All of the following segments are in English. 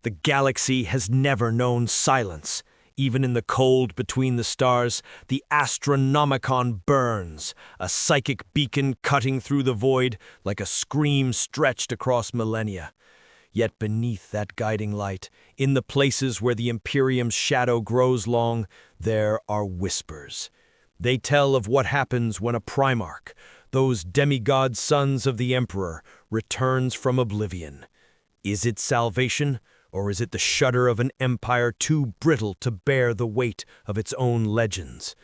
The galaxy has never known silence. Even in the cold between the stars, the Astronomicon burns, a psychic beacon cutting through the void like a scream stretched across millennia. Yet beneath that guiding light, in the places where the Imperium's shadow grows long, there are whispers. They tell of what happens when a Primarch, those demigod sons of the Emperor, returns from Oblivion. Is it salvation, or is it the shudder of an empire too brittle to bear the weight of its own legends?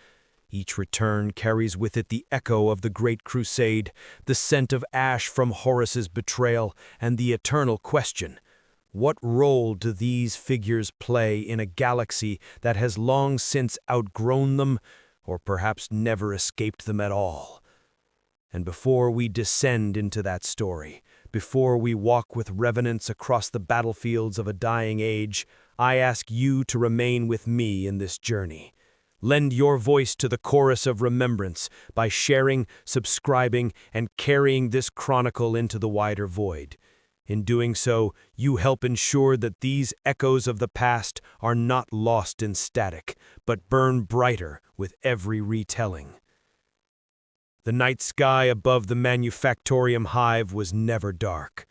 Each return carries with it the echo of the Great Crusade, the scent of ash from Horus's betrayal, and the eternal question: what role do these figures play in a galaxy that has long since outgrown them, or perhaps never escaped them at all? And before we descend into that story, before we walk with revenants across the battlefields of a dying age, I ask you to remain with me in this journey. Lend your voice to the chorus of remembrance by sharing, subscribing, and carrying this chronicle into the wider void. In doing so, you help ensure that these echoes of the past are not lost in static, but burn brighter with every retelling. The night sky above the Manufactorium hive was never dark.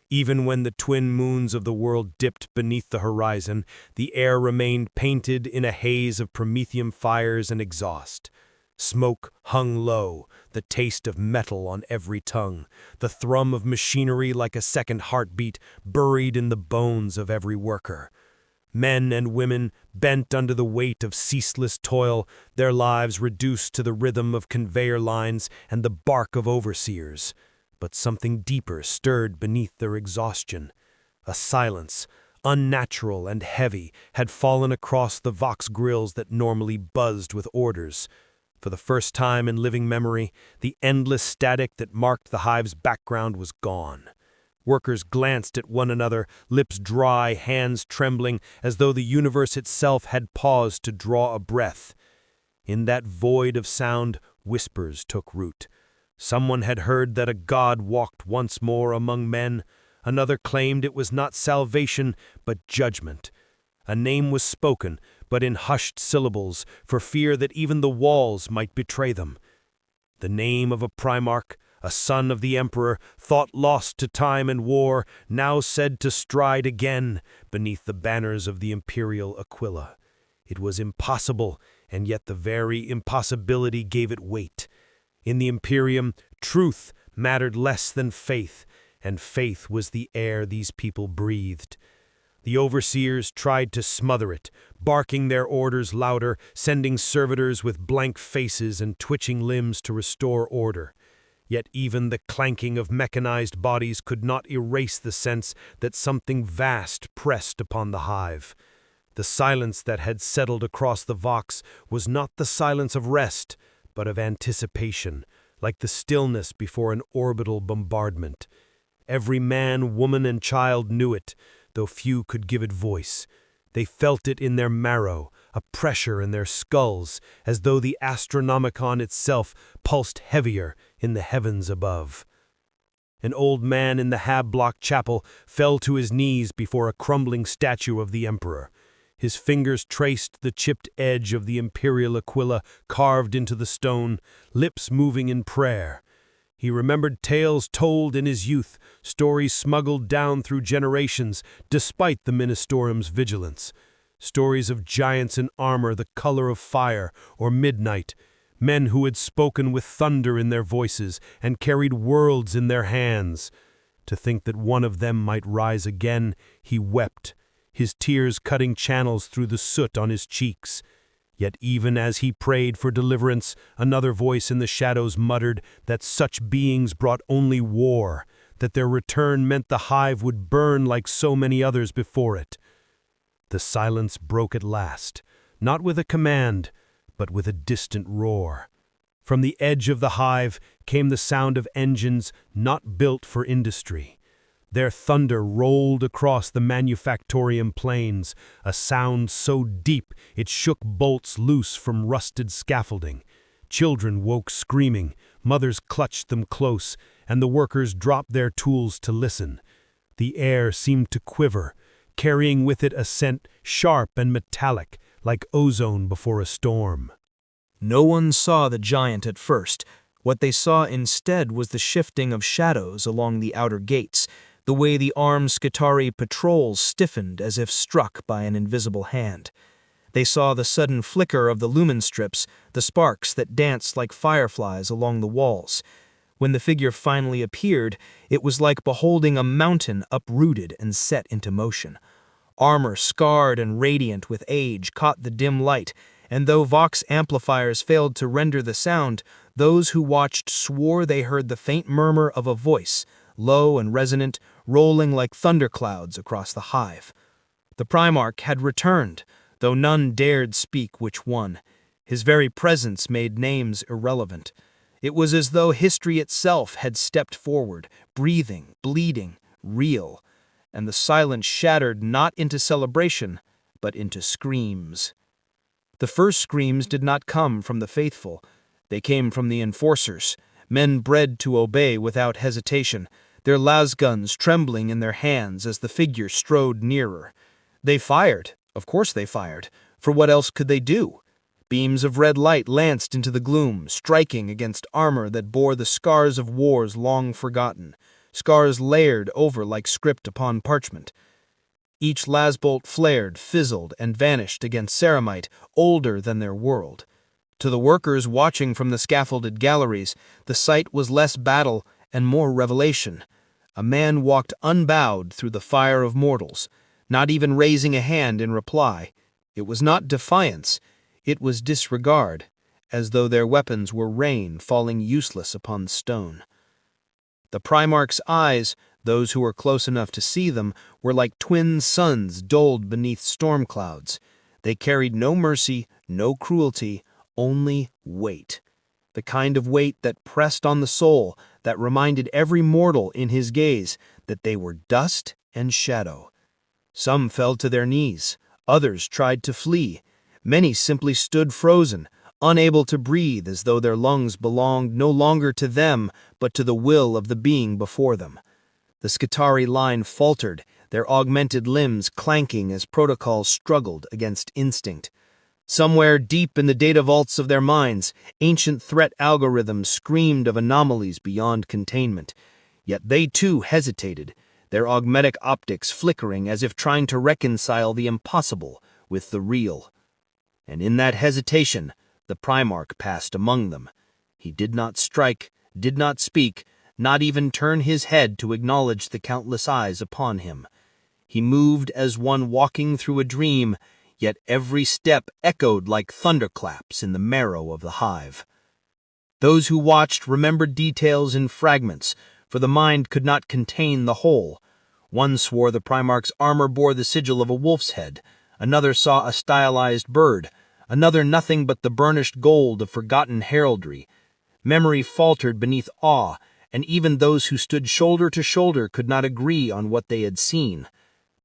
Even when the twin moons of the world dipped beneath the horizon, the air remained painted in a haze of Promethean fires and exhaust. Smoke hung low, the taste of metal on every tongue, the thrum of machinery like a second heartbeat buried in the bones of every worker. Men and women bent under the weight of ceaseless toil, their lives reduced to the rhythm of conveyor lines and the bark of overseers. But something deeper stirred beneath their exhaustion. A silence, unnatural and heavy, had fallen across the vox grills that normally buzzed with orders. For the first time in living memory, the endless static that marked the hive's background was gone. Workers glanced at one another, lips dry, hands trembling, as though the universe itself had paused to draw a breath. In that void of sound, whispers took root. Someone had heard that a god walked once more among men. Another claimed it was not salvation, but judgment. A name was spoken, but in hushed syllables, for fear that even the walls might betray them. The name of a Primarch, a son of the Emperor, thought lost to time and war, now said to stride again beneath the banners of the imperial Aquila. It was impossible, and yet the very impossibility gave it weight. In the Imperium, truth mattered less than faith, and faith was the air these people breathed. The overseers tried to smother it, barking their orders louder, sending servitors with blank faces and twitching limbs to restore order. Yet even the clanking of mechanized bodies could not erase the sense that something vast pressed upon the hive. The silence that had settled across the vox was not the silence of rest, but of anticipation, like the stillness before an orbital bombardment. Every man, woman, and child knew it, though few could give it voice. They felt it in their marrow, a pressure in their skulls, as though the Astronomicon itself pulsed heavier in the heavens above. An old man in the Hab-block chapel fell to his knees before a crumbling statue of the Emperor. His fingers traced the chipped edge of the imperial Aquila carved into the stone, lips moving in prayer. He remembered tales told in his youth, stories smuggled down through generations despite the Ministerium's vigilance. Stories of giants in armor the color of fire or midnight, men who had spoken with thunder in their voices and carried worlds in their hands. To think that one of them might rise again, he wept, his tears cutting channels through the soot on his cheeks. Yet even as he prayed for deliverance, another voice in the shadows muttered that such beings brought only war, that their return meant the hive would burn like so many others before it. The silence broke at last, not with a command, but with a distant roar. From the edge of the hive came the sound of engines not built for industry. Their thunder rolled across the Manufactorium plains, a sound so deep it shook bolts loose from rusted scaffolding. Children woke screaming, mothers clutched them close, and the workers dropped their tools to listen. The air seemed to quiver, carrying with it a scent sharp and metallic, like ozone before a storm. No one saw the giant at first. What they saw instead was the shifting of shadows along the outer gates, the way the armed Skitarii patrols stiffened as if struck by an invisible hand. They saw the sudden flicker of the lumen strips, the sparks that danced like fireflies along the walls. When the figure finally appeared, it was like beholding a mountain uprooted and set into motion. Armor scarred and radiant with age caught the dim light, and though Vox amplifiers failed to render the sound, those who watched swore they heard the faint murmur of a voice, low and resonant, rolling like thunderclouds across the hive. The Primarch had returned, though none dared speak which one. His very presence made names irrelevant. It was as though history itself had stepped forward, breathing, bleeding, real, and the silence shattered not into celebration, but into screams. The first screams did not come from the faithful. They came from the enforcers, men bred to obey without hesitation, their lasguns trembling in their hands as the figure strode nearer. They fired, of course they fired, for what else could they do? Beams of red light lanced into the gloom, striking against armor that bore the scars of wars long forgotten, scars layered over like script upon parchment. Each lasbolt flared, fizzled, and vanished against ceramite older than their world. To the workers watching from the scaffolded galleries, the sight was less battle and more revelation. A man walked unbowed through the fire of mortals, not even raising a hand in reply. It was not defiance, it was disregard, as though their weapons were rain falling useless upon stone. The Primarch's eyes, those who were close enough to see them, were like twin suns dulled beneath storm clouds. They carried no mercy, no cruelty, only weight. The kind of weight that pressed on the soul, that reminded every mortal in his gaze that they were dust and shadow. Some fell to their knees, others tried to flee. Many simply stood frozen, unable to breathe as though their lungs belonged no longer to them but to the will of the being before them. The Skitarii line faltered, their augmented limbs clanking as protocols struggled against instinct. Somewhere deep in the data vaults of their minds, ancient threat algorithms screamed of anomalies beyond containment. Yet they too hesitated, their augmetic optics flickering as if trying to reconcile the impossible with the real. And in that hesitation, the Primarch passed among them. He did not strike, did not speak, not even turn his head to acknowledge the countless eyes upon him. He moved as one walking through a dream, yet every step echoed like thunderclaps in the marrow of the hive. Those who watched remembered details in fragments, for the mind could not contain the whole. One swore the Primarch's armor bore the sigil of a wolf's head, another saw a stylized bird, another nothing but the burnished gold of forgotten heraldry. Memory faltered beneath awe, and even those who stood shoulder to shoulder could not agree on what they had seen.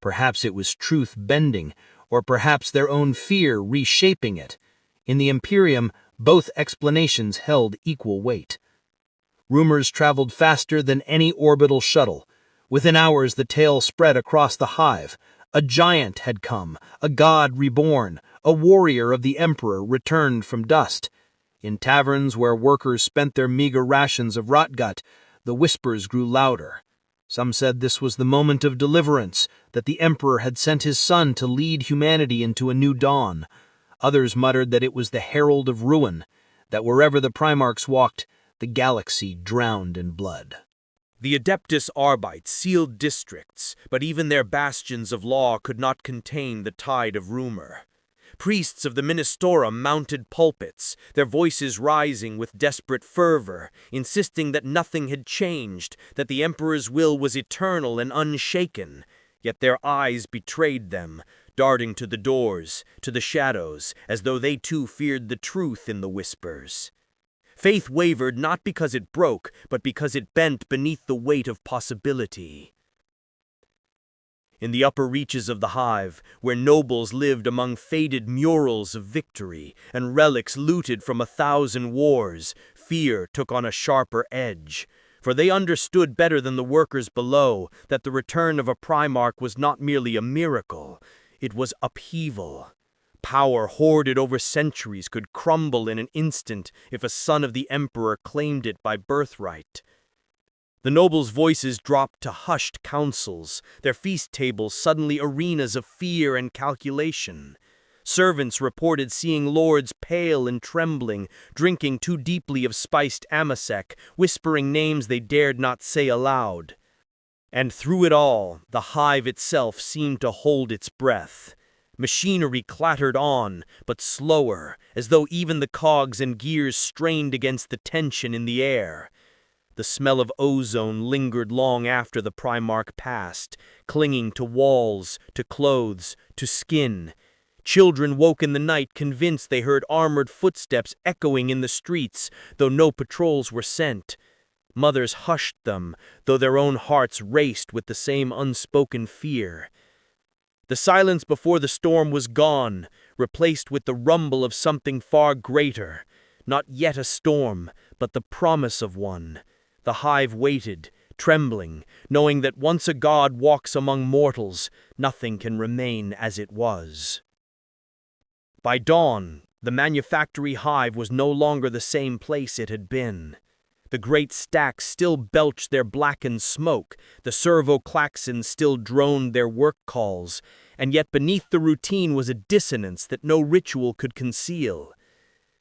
Perhaps it was truth bending, or perhaps their own fear reshaping it. In the Imperium, both explanations held equal weight. Rumors traveled faster than any orbital shuttle. Within hours the tale spread across the hive. A giant had come, a god reborn, a warrior of the Emperor returned from dust. In taverns where workers spent their meager rations of rotgut, the whispers grew louder. Some said this was the moment of deliverance, that the Emperor had sent his son to lead humanity into a new dawn. Others muttered that it was the herald of ruin, that wherever the Primarchs walked, the galaxy drowned in blood. The Adeptus Arbite sealed districts, but even their bastions of law could not contain the tide of rumor. Priests of the Ministorum mounted pulpits, their voices rising with desperate fervor, insisting that nothing had changed, that the Emperor's will was eternal and unshaken. Yet their eyes betrayed them, darting to the doors, to the shadows, as though they too feared the truth in the whispers. Faith wavered not because it broke, but because it bent beneath the weight of possibility. In the upper reaches of the hive, where nobles lived among faded murals of victory and relics looted from 1,000 wars, fear took on a sharper edge. for they understood better than the workers below that the return of a Primarch was not merely a miracle, it was upheaval. Power hoarded over centuries could crumble in an instant if a son of the Emperor claimed it by birthright. The nobles' voices dropped to hushed councils, their feast tables suddenly arenas of fear and calculation. Servants reported seeing lords pale and trembling, drinking too deeply of spiced amasec, whispering names they dared not say aloud. And through it all, the hive itself seemed to hold its breath. Machinery clattered on, but slower, as though even the cogs and gears strained against the tension in the air. The smell of ozone lingered long after the Primarch passed, clinging to walls, to clothes, to skin. Children woke in the night convinced they heard armored footsteps echoing in the streets, though no patrols were sent. Mothers hushed them, though their own hearts raced with the same unspoken fear. The silence before the storm was gone, replaced with the rumble of something far greater. Not yet a storm, but the promise of one. The hive waited, trembling, knowing that once a god walks among mortals, nothing can remain as it was. By dawn, the manufactory hive was no longer the same place it had been. The great stacks still belched their blackened smoke, the servo klaxons still droned their work calls, and yet beneath the routine was a dissonance that no ritual could conceal.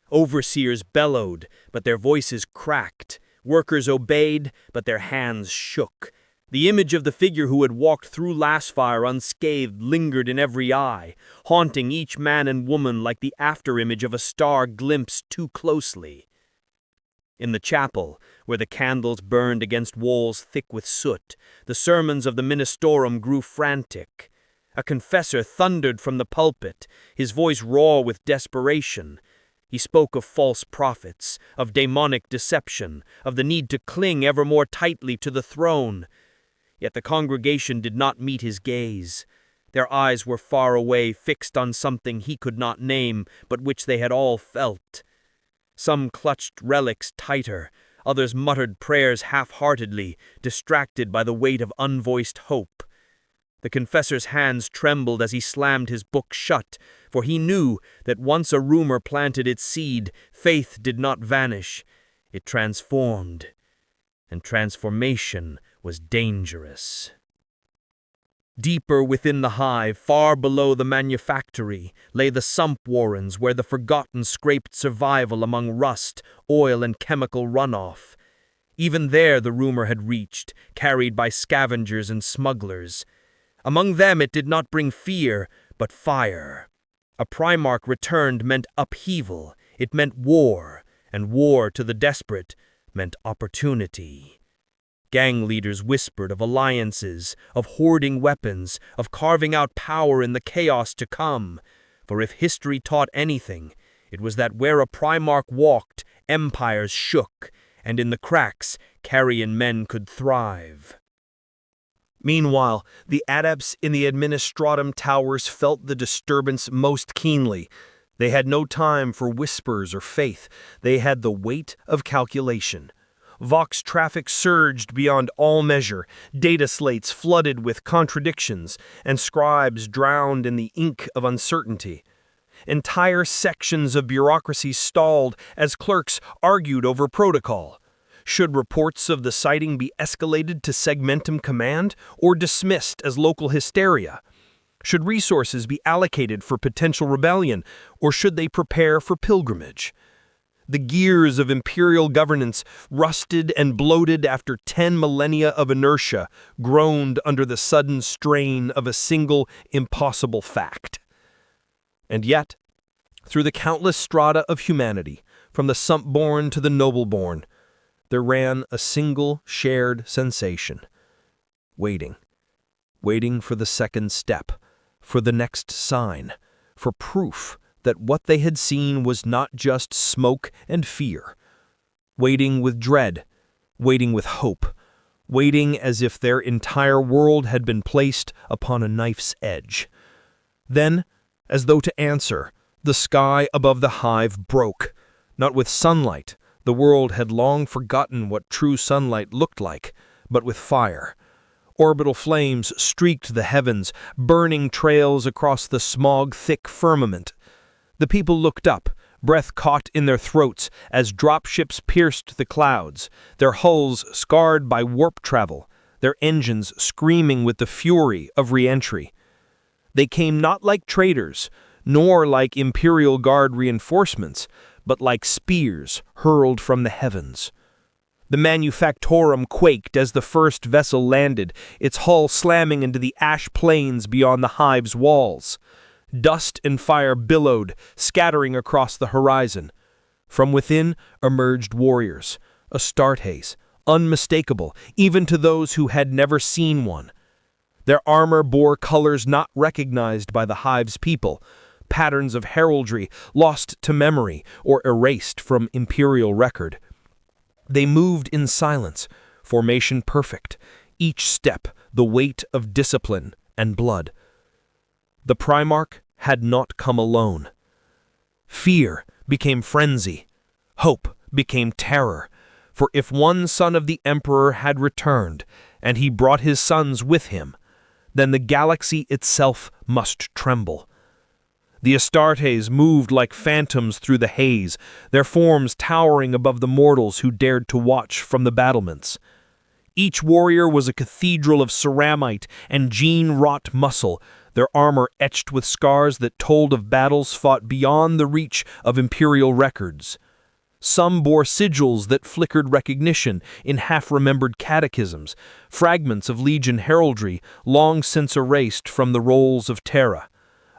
Overseers bellowed, but their voices cracked. Workers obeyed, but their hands shook. The image of the figure who had walked through Lastfire unscathed lingered in every eye, haunting each man and woman like the afterimage of a star glimpsed too closely. In the chapel, where the candles burned against walls thick with soot, the sermons of the ministorum grew frantic. A confessor thundered from the pulpit, his voice raw with desperation. He spoke of false prophets, of demonic deception, of the need to cling ever more tightly to the throne. Yet the congregation did not meet his gaze. Their eyes were far away, fixed on something he could not name, but which they had all felt. Some clutched relics tighter, others muttered prayers half-heartedly, distracted by the weight of unvoiced hope. The confessor's hands trembled as he slammed his book shut, for he knew that once a rumor planted its seed, faith did not vanish. It transformed, and transformation was dangerous. Deeper within the hive, far below the manufactory, lay the sump warrens where the forgotten scraped survival among rust, oil, and chemical runoff. Even there the rumor had reached, carried by scavengers and smugglers. Among them it did not bring fear, but fire. A Primarch returned meant upheaval, it meant war, and war to the desperate meant opportunity. Gang leaders whispered of alliances, of hoarding weapons, of carving out power in the chaos to come. For if history taught anything, it was that where a Primarch walked, empires shook, and in the cracks, carrion men could thrive. Meanwhile, the adepts in the administratum towers felt the disturbance most keenly. They had no time for whispers or faith. They had the weight of calculation. Vox traffic surged beyond all measure, data slates flooded with contradictions, and scribes drowned in the ink of uncertainty. Entire sections of bureaucracy stalled as clerks argued over protocol. Should reports of the sighting be escalated to segmentum command or dismissed as local hysteria? Should resources be allocated for potential rebellion, or should they prepare for pilgrimage? The gears of imperial governance, rusted and bloated after 10 millennia of inertia, groaned under the sudden strain of a single impossible fact. And yet, through the countless strata of humanity, from the sump-born to the noble-born, there ran a single shared sensation. Waiting. Waiting for the second step, for the next sign, for proof that what they had seen was not just smoke and fear. Waiting with dread, waiting with hope, waiting as if their entire world had been placed upon a knife's edge. Then, as though to answer, the sky above the hive broke, not with sunlight, The world had long forgotten what true sunlight looked like, but with fire. Orbital flames streaked the heavens, burning trails across the smog-thick firmament. The people looked up, breath caught in their throats as dropships pierced the clouds, their hulls scarred by warp travel, their engines screaming with the fury of re-entry. They came not like traders, nor like Imperial Guard reinforcements, but like spears hurled from the heavens. The Manufactorum quaked as the first vessel landed, its hull slamming into the ash plains beyond the hive's walls. Dust and fire billowed, scattering across the horizon. From within emerged warriors, Astartes, unmistakable, even to those who had never seen one. Their armor bore colors not recognized by the hive's people, patterns of heraldry lost to memory or erased from imperial record. They moved in silence, formation perfect, each step the weight of discipline and blood. The Primarch had not come alone. Fear became frenzy. Hope became terror. For if one son of the Emperor had returned, and he brought his sons with him, then the galaxy itself must tremble. The Astartes moved like phantoms through the haze, their forms towering above the mortals who dared to watch from the battlements. Each warrior was a cathedral of ceramite and gene-wrought muscle, their armor etched with scars that told of battles fought beyond the reach of imperial records. Some bore sigils that flickered recognition in half-remembered catechisms, fragments of Legion heraldry long since erased from the rolls of Terra.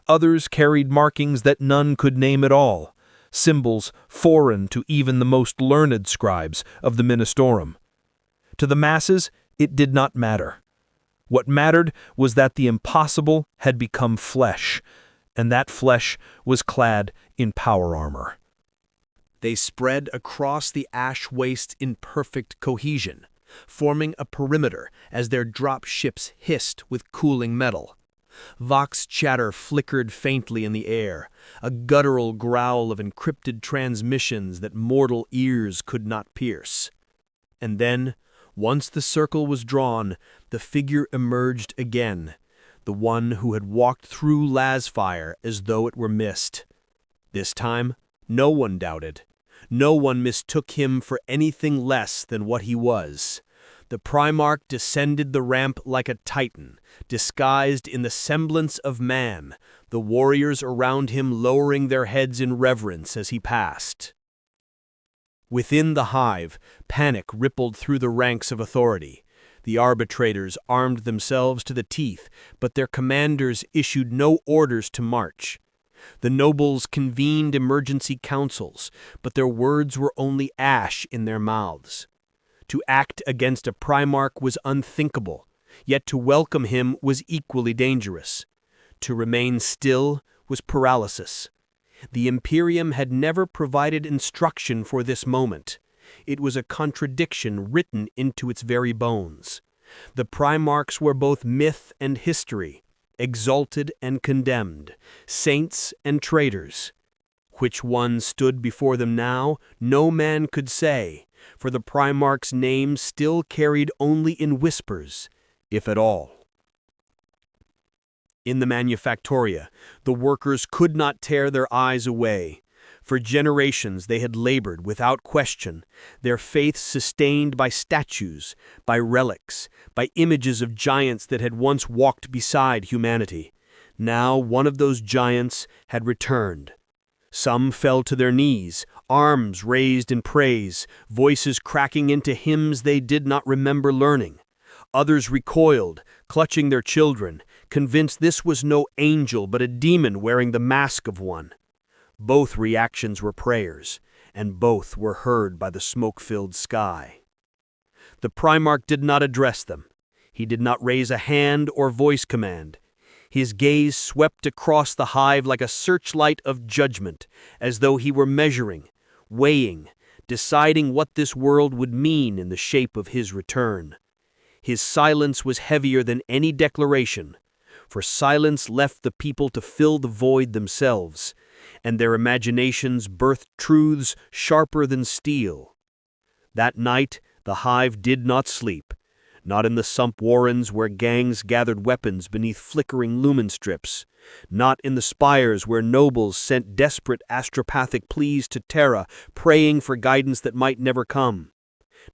Others carried markings that none could name at all, symbols foreign to even the most learned scribes of the Ministorum. To the masses, it did not matter. What mattered was that the impossible had become flesh, and that flesh was clad in power armor. They spread across the ash waste in perfect cohesion, forming a perimeter as their drop ships hissed with cooling metal. Vox chatter flickered faintly in the air, a guttural growl of encrypted transmissions that mortal ears could not pierce. And then, once the circle was drawn, the figure emerged again, the one who had walked through Lasfire as though it were mist. This time, no one doubted. No one mistook him for anything less than what he was. The Primarch descended the ramp like a titan, disguised in the semblance of man, the warriors around him lowering their heads in reverence as he passed. Within the hive, panic rippled through the ranks of authority. The arbitrators armed themselves to the teeth, but their commanders issued no orders to march. The nobles convened emergency councils, but their words were only ash in their mouths. To act against a Primarch was unthinkable, yet to welcome him was equally dangerous. To remain still was paralysis. The Imperium had never provided instruction for this moment. It was a contradiction written into its very bones. The Primarchs were both myth and history, exalted and condemned, saints and traitors. Which one stood before them now, no man could say, for the Primarch's name still carried only in whispers, if at all. In the Manufactoria, the workers could not tear their eyes away. For generations they had labored without question, their faith sustained by statues, by relics, by images of giants that had once walked beside humanity. Now one of those giants had returned. Some fell to their knees, arms raised in praise, voices cracking into hymns they did not remember learning. Others recoiled, clutching their children, convinced this was no angel but a demon wearing the mask of one. Both reactions were prayers, and both were heard by the smoke-filled sky. The Primarch did not address them. He did not raise a hand or voice command. His gaze swept across the hive like a searchlight of judgment, as though he were measuring, weighing, deciding what this world would mean in the shape of his return. His silence was heavier than any declaration, for silence left the people to fill the void themselves, and their imaginations birthed truths sharper than steel. That night, the hive did not sleep. Not in the sump warrens where gangs gathered weapons beneath flickering lumen strips. Not in the spires where nobles sent desperate astropathic pleas to Terra, praying for guidance that might never come.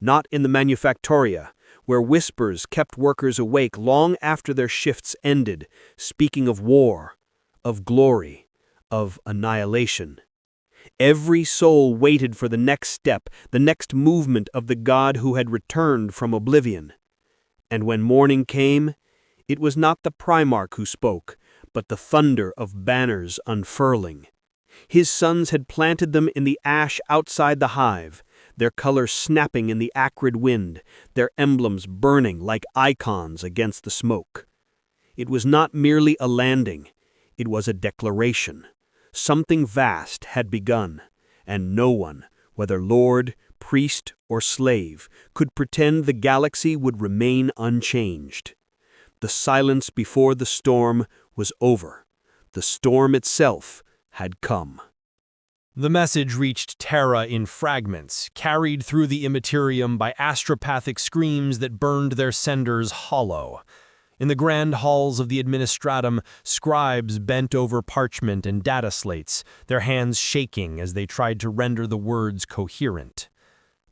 Not in the manufactoria, where whispers kept workers awake long after their shifts ended, speaking of war, of glory, of annihilation. Every soul waited for the next step, the next movement of the god who had returned from Oblivion. And when morning came, it was not the Primarch who spoke, but the thunder of banners unfurling. His sons had planted them in the ash outside the hive, their colors snapping in the acrid wind, their emblems burning like icons against the smoke. It was not merely a landing, it was a declaration. Something vast had begun, and no one, whether lord, priest, or slave, could pretend the galaxy would remain unchanged. The silence before the storm was over. The storm itself had come. The message reached Terra in fragments, carried through the Imperium by astropathic screams that burned their senders hollow. In the grand halls of the Administratum, scribes bent over parchment and data slates, their hands shaking as they tried to render the words coherent.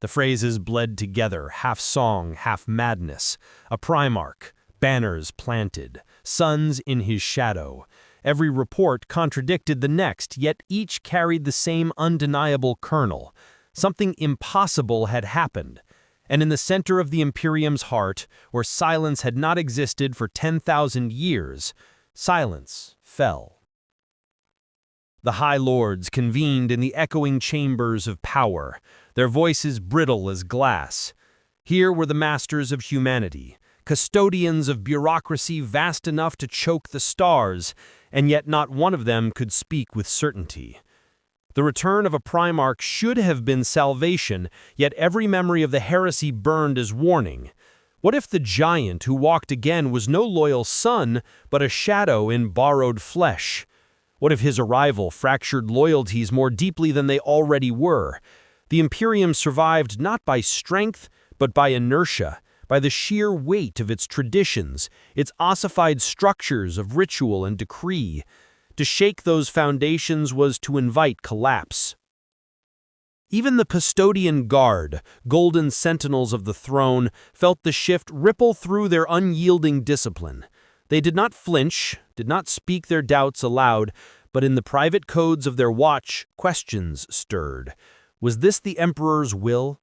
The phrases bled together, half song, half madness. A Primarch, banners planted, sons in his shadow. Every report contradicted the next, yet each carried the same undeniable kernel. Something impossible had happened. And in the center of the Imperium's heart, where silence had not existed for 10,000 years, silence fell. The High Lords convened in the echoing chambers of power, their voices brittle as glass. Here were the masters of humanity, custodians of bureaucracy vast enough to choke the stars, and yet not one of them could speak with certainty. The return of a Primarch should have been salvation, yet every memory of the heresy burned as warning. What if the giant who walked again was no loyal son, but a shadow in borrowed flesh? What if his arrival fractured loyalties more deeply than they already were? The Imperium survived not by strength, but by inertia, by the sheer weight of its traditions, its ossified structures of ritual and decree. To shake those foundations was to invite collapse. Even the custodian guard, golden sentinels of the throne, felt the shift ripple through their unyielding discipline. They did not flinch, did not speak their doubts aloud, but in the private codes of their watch, questions stirred. Was this the Emperor's will?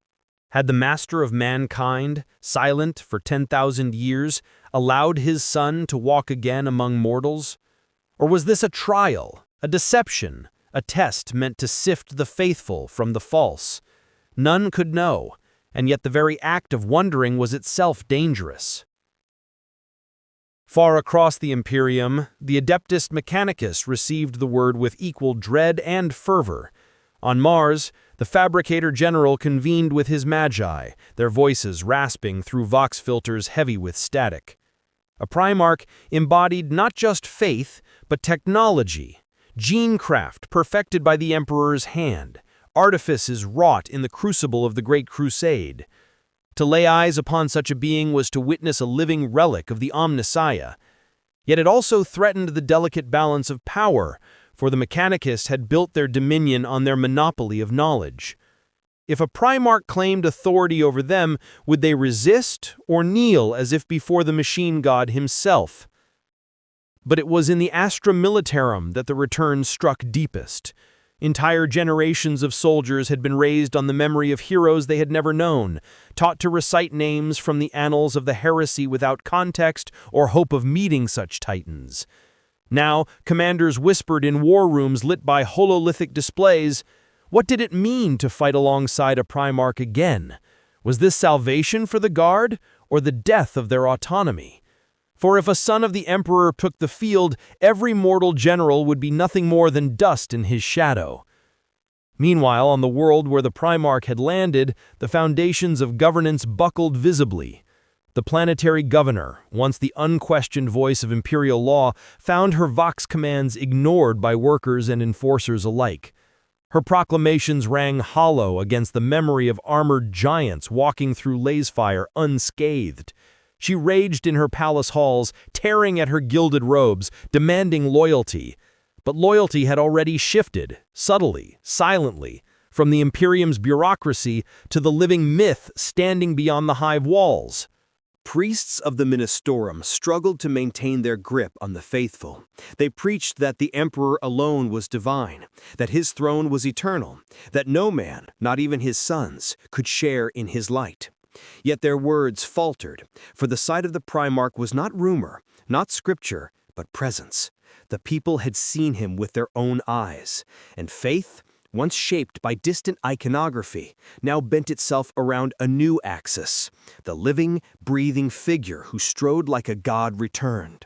Had the master of mankind, silent for 10,000 years, allowed his son to walk again among mortals? Or was this a trial, a deception, a test meant to sift the faithful from the false? None could know, and yet the very act of wondering was itself dangerous. Far across the Imperium, the Adeptus Mechanicus received the word with equal dread and fervor. On Mars, the Fabricator General convened with his magi, their voices rasping through vox filters heavy with static. A Primarch embodied not just faith, but technology, genecraft perfected by the Emperor's hand, artifices wrought in the crucible of the Great Crusade. To lay eyes upon such a being was to witness a living relic of the Omnissiah. Yet it also threatened the delicate balance of power, for the Mechanicists had built their dominion on their monopoly of knowledge. If a Primarch claimed authority over them, would they resist or kneel as if before the machine god himself? But it was in the Astra Militarum that the return struck deepest. Entire generations of soldiers had been raised on the memory of heroes they had never known, taught to recite names from the annals of the heresy without context or hope of meeting such titans. Now, commanders whispered in war rooms lit by hololithic displays. What did it mean to fight alongside a Primarch again? Was this salvation for the Guard, or the death of their autonomy? For if a son of the Emperor took the field, every mortal general would be nothing more than dust in his shadow. Meanwhile, on the world where the Primarch had landed, the foundations of governance buckled visibly. The planetary governor, once the unquestioned voice of imperial law, found her vox commands ignored by workers and enforcers alike. Her proclamations rang hollow against the memory of armored giants walking through Lazefire unscathed. She raged in her palace halls, tearing at her gilded robes, demanding loyalty. But loyalty had already shifted, subtly, silently, from the Imperium's bureaucracy to the living myth standing beyond the hive walls. Priests of the Ministorum struggled to maintain their grip on the faithful. They preached that the Emperor alone was divine, that his throne was eternal, that no man, not even his sons, could share in his light. Yet their words faltered, for the sight of the Primarch was not rumor, not scripture, but presence. The people had seen him with their own eyes, and faith, once shaped by distant iconography, now bent itself around a new axis, the living, breathing figure who strode like a god returned.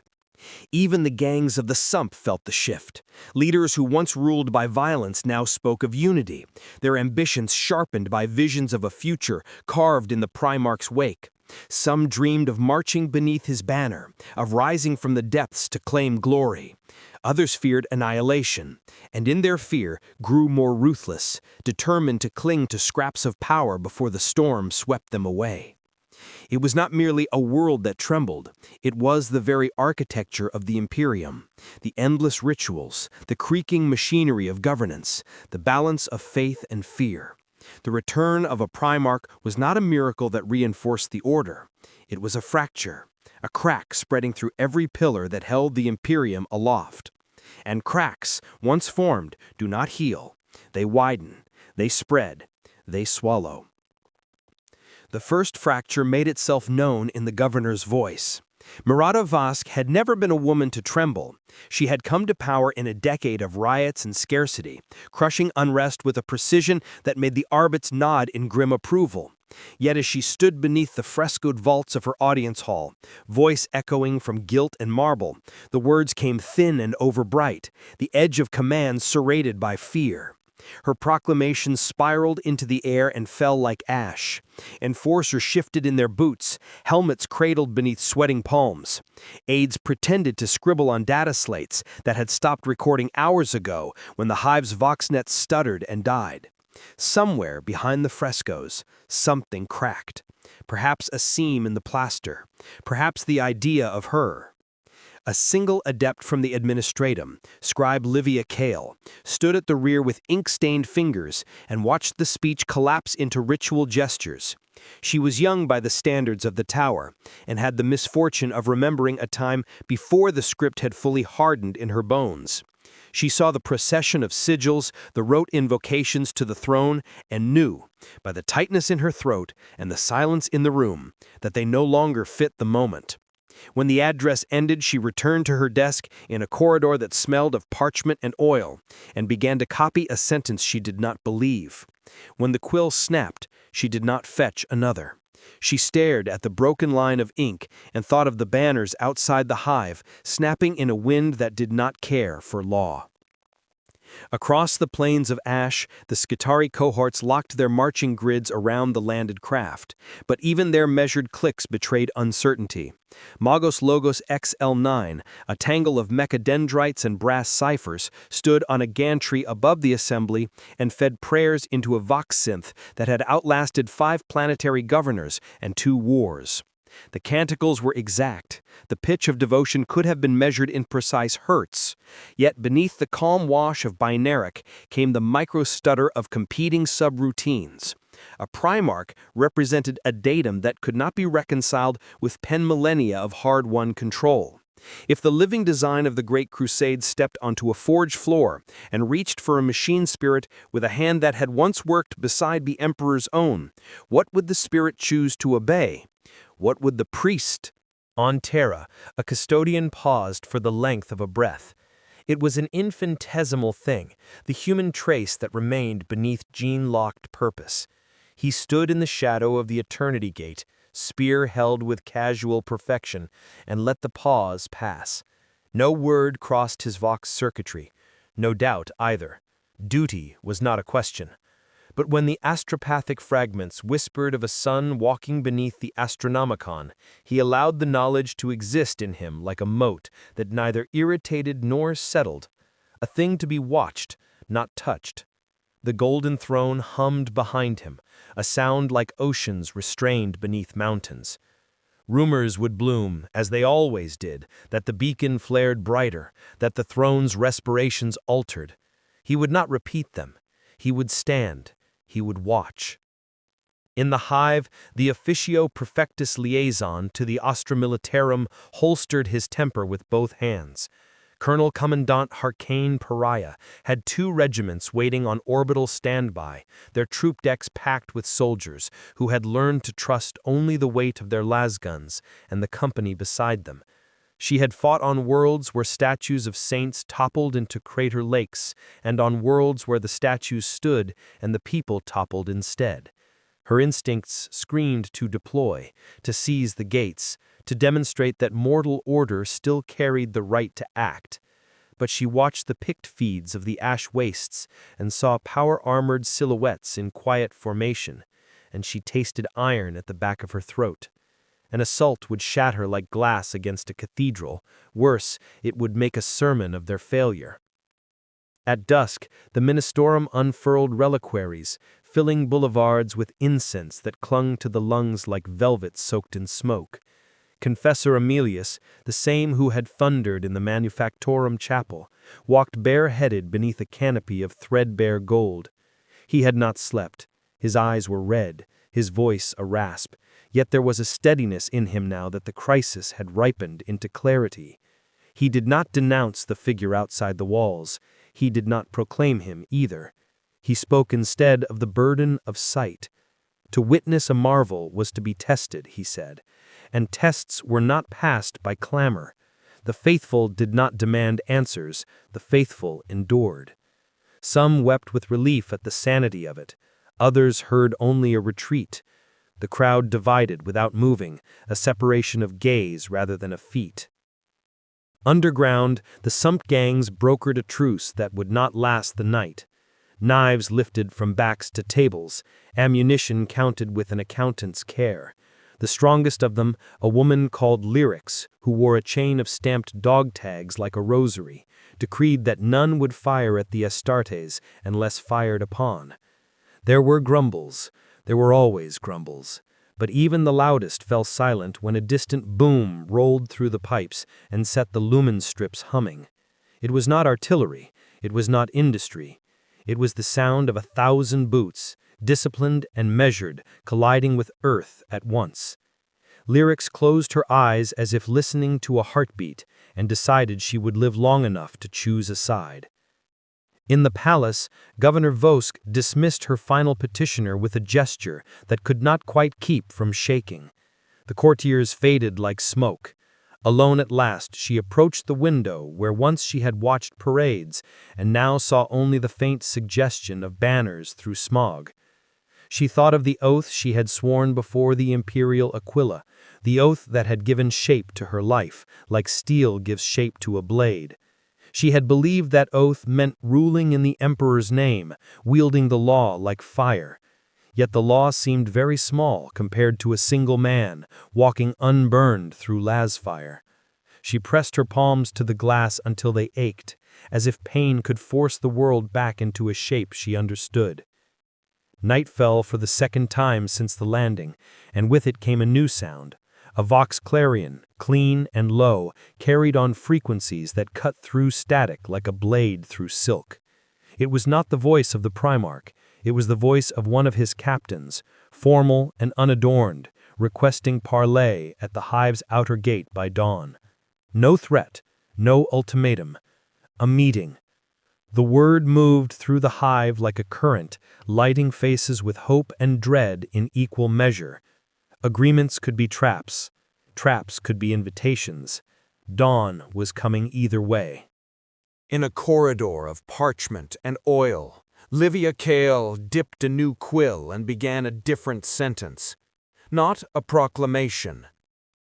Even the gangs of the Sump felt the shift. Leaders who once ruled by violence now spoke of unity, their ambitions sharpened by visions of a future carved in the Primarch's wake. Some dreamed of marching beneath his banner, of rising from the depths to claim glory. Others feared annihilation, and in their fear grew more ruthless, determined to cling to scraps of power before the storm swept them away. It was not merely a world that trembled, it was the very architecture of the Imperium, the endless rituals, the creaking machinery of governance, the balance of faith and fear. The return of a Primarch was not a miracle that reinforced the order. It was a fracture, a crack spreading through every pillar that held the Imperium aloft. And cracks, once formed, do not heal. They widen, they spread, they swallow. The first fracture made itself known in the governor's voice. Murata Vask had never been a woman to tremble. She had come to power in a decade of riots and scarcity, crushing unrest with a precision that made the Arbits nod in grim approval. Yet as she stood beneath the frescoed vaults of her audience hall, voice echoing from gilt and marble, the words came thin and overbright, the edge of command serrated by fear. Her proclamations spiraled into the air and fell like ash. Enforcers shifted in their boots, helmets cradled beneath sweating palms. Aides pretended to scribble on data slates that had stopped recording hours ago when the hive's voxnet stuttered and died. Somewhere behind the frescoes, something cracked. Perhaps a seam in the plaster. Perhaps the idea of her. A single adept from the administratum, scribe Livia Kale, stood at the rear with ink-stained fingers and watched the speech collapse into ritual gestures. She was young by the standards of the tower, and had the misfortune of remembering a time before the script had fully hardened in her bones. She saw the procession of sigils, the rote invocations to the throne, and knew, by the tightness in her throat and the silence in the room, that they no longer fit the moment. When the address ended, she returned to her desk in a corridor that smelled of parchment and oil, and began to copy a sentence she did not believe. When the quill snapped, she did not fetch another. She stared at the broken line of ink and thought of the banners outside the hive, snapping in a wind that did not care for law. Across the plains of ash, the Skitarii cohorts locked their marching grids around the landed craft, but even their measured clicks betrayed uncertainty. Magos Logos XL9, a tangle of mechadendrites and brass ciphers, stood on a gantry above the assembly and fed prayers into a vox synth that had outlasted 5 planetary governors and 2 wars. The canticles were exact. The pitch of devotion could have been measured in precise hertz. Yet beneath the calm wash of binaric came the micro-stutter of competing subroutines. A Primarch represented a datum that could not be reconciled with millennia of hard-won control. If the living design of the Great Crusade stepped onto a forge floor and reached for a machine spirit with a hand that had once worked beside the Emperor's own, what would the spirit choose to obey? What would the priest? On Terra, a custodian paused for the length of a breath. It was an infinitesimal thing, the human trace that remained beneath gene-locked purpose. He stood in the shadow of the Eternity Gate, spear held with casual perfection, and let the pause pass. No word crossed his vox circuitry, no doubt either. Duty was not a question. But when the astropathic fragments whispered of a sun walking beneath the Astronomicon, he allowed the knowledge to exist in him like a mote that neither irritated nor settled, a thing to be watched, not touched. The golden throne hummed behind him, a sound like oceans restrained beneath mountains. Rumors would bloom, as they always did, that the beacon flared brighter, that the throne's respirations altered. He would not repeat them. He would stand. He would watch. In the hive, the officio prefectus liaison to the Astra Militarum holstered his temper with both hands. Colonel Commandant Harkane Pariah had 2 regiments waiting on orbital standby, their troop decks packed with soldiers who had learned to trust only the weight of their lasguns and the company beside them. She had fought on worlds where statues of saints toppled into crater lakes, and on worlds where the statues stood and the people toppled instead. Her instincts screamed to deploy, to seize the gates, to demonstrate that mortal order still carried the right to act. But she watched the picked feeds of the ash wastes and saw power-armored silhouettes in quiet formation, and she tasted iron at the back of her throat. An assault would shatter like glass against a cathedral. Worse, it would make a sermon of their failure. At dusk, the Ministorum unfurled reliquaries, filling boulevards with incense that clung to the lungs like velvet soaked in smoke. Confessor Emilius, the same who had thundered in the Manufactorum chapel, walked bareheaded beneath a canopy of threadbare gold. He had not slept. His eyes were red, his voice a rasp, yet there was a steadiness in him now that the crisis had ripened into clarity. He did not denounce the figure outside the walls. He did not proclaim him either. He spoke instead of the burden of sight. To witness a marvel was to be tested, he said, and tests were not passed by clamor. The faithful did not demand answers, the faithful endured. Some wept with relief at the sanity of it. Others heard only a retreat. The crowd divided without moving, a separation of gaze rather than of feet. Underground, the sumped gangs brokered a truce that would not last the night. Knives lifted from backs to tables, ammunition counted with an accountant's care. The strongest of them, a woman called Lyrics, who wore a chain of stamped dog tags like a rosary, decreed that none would fire at the Astartes unless fired upon. There were grumbles. There were always grumbles. But even the loudest fell silent when a distant boom rolled through the pipes and set the lumen strips humming. It was not artillery. It was not industry. It was the sound of 1,000 boots, disciplined and measured, colliding with earth at once. Lyrics closed her eyes as if listening to a heartbeat and decided she would live long enough to choose a side. In the palace, Governor Vosk dismissed her final petitioner with a gesture that could not quite keep from shaking. The courtiers faded like smoke. Alone at last, she approached the window where once she had watched parades and now saw only the faint suggestion of banners through smog. She thought of the oath she had sworn before the imperial Aquila, the oath that had given shape to her life, like steel gives shape to a blade. She had believed that oath meant ruling in the emperor's name, wielding the law like fire. Yet the law seemed very small compared to a single man, walking unburned through lasfire. She pressed her palms to the glass until they ached, as if pain could force the world back into a shape she understood. Night fell for the second time since the landing, and with it came a new sound. A vox clarion, clean and low, carried on frequencies that cut through static like a blade through silk. It was not the voice of the Primarch. It was the voice of one of his captains, formal and unadorned, requesting parley at the hive's outer gate by dawn. No threat, no ultimatum. A meeting. The word moved through the hive like a current, lighting faces with hope and dread in equal measure. Agreements could be traps. Traps could be invitations. Dawn was coming either way. In a corridor of parchment and oil, Livia Cale dipped a new quill and began a different sentence. Not a proclamation,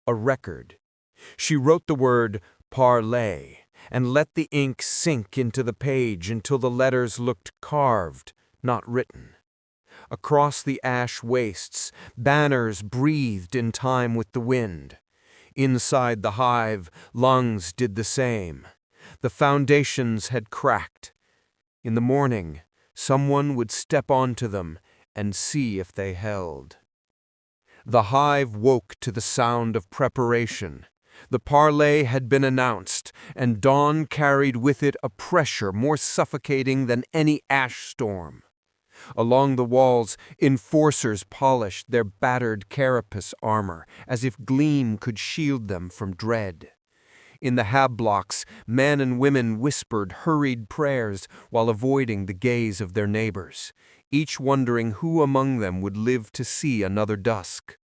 a record. She wrote the word parley and let the ink sink into the page until the letters looked carved, not written. Across the ash wastes, banners breathed in time with the wind. Inside the hive, lungs did the same. The foundations had cracked. In the morning, Someone would step onto them and see if they held. The hive woke to the sound of preparation. The parley had been announced, and dawn carried with it a pressure more suffocating than any ash storm. Along the walls, enforcers polished their battered carapace armor, as if gleam could shield them from dread. In the hab blocks, men and women whispered hurried prayers while avoiding the gaze of their neighbors, each wondering who among them would live to see another dusk.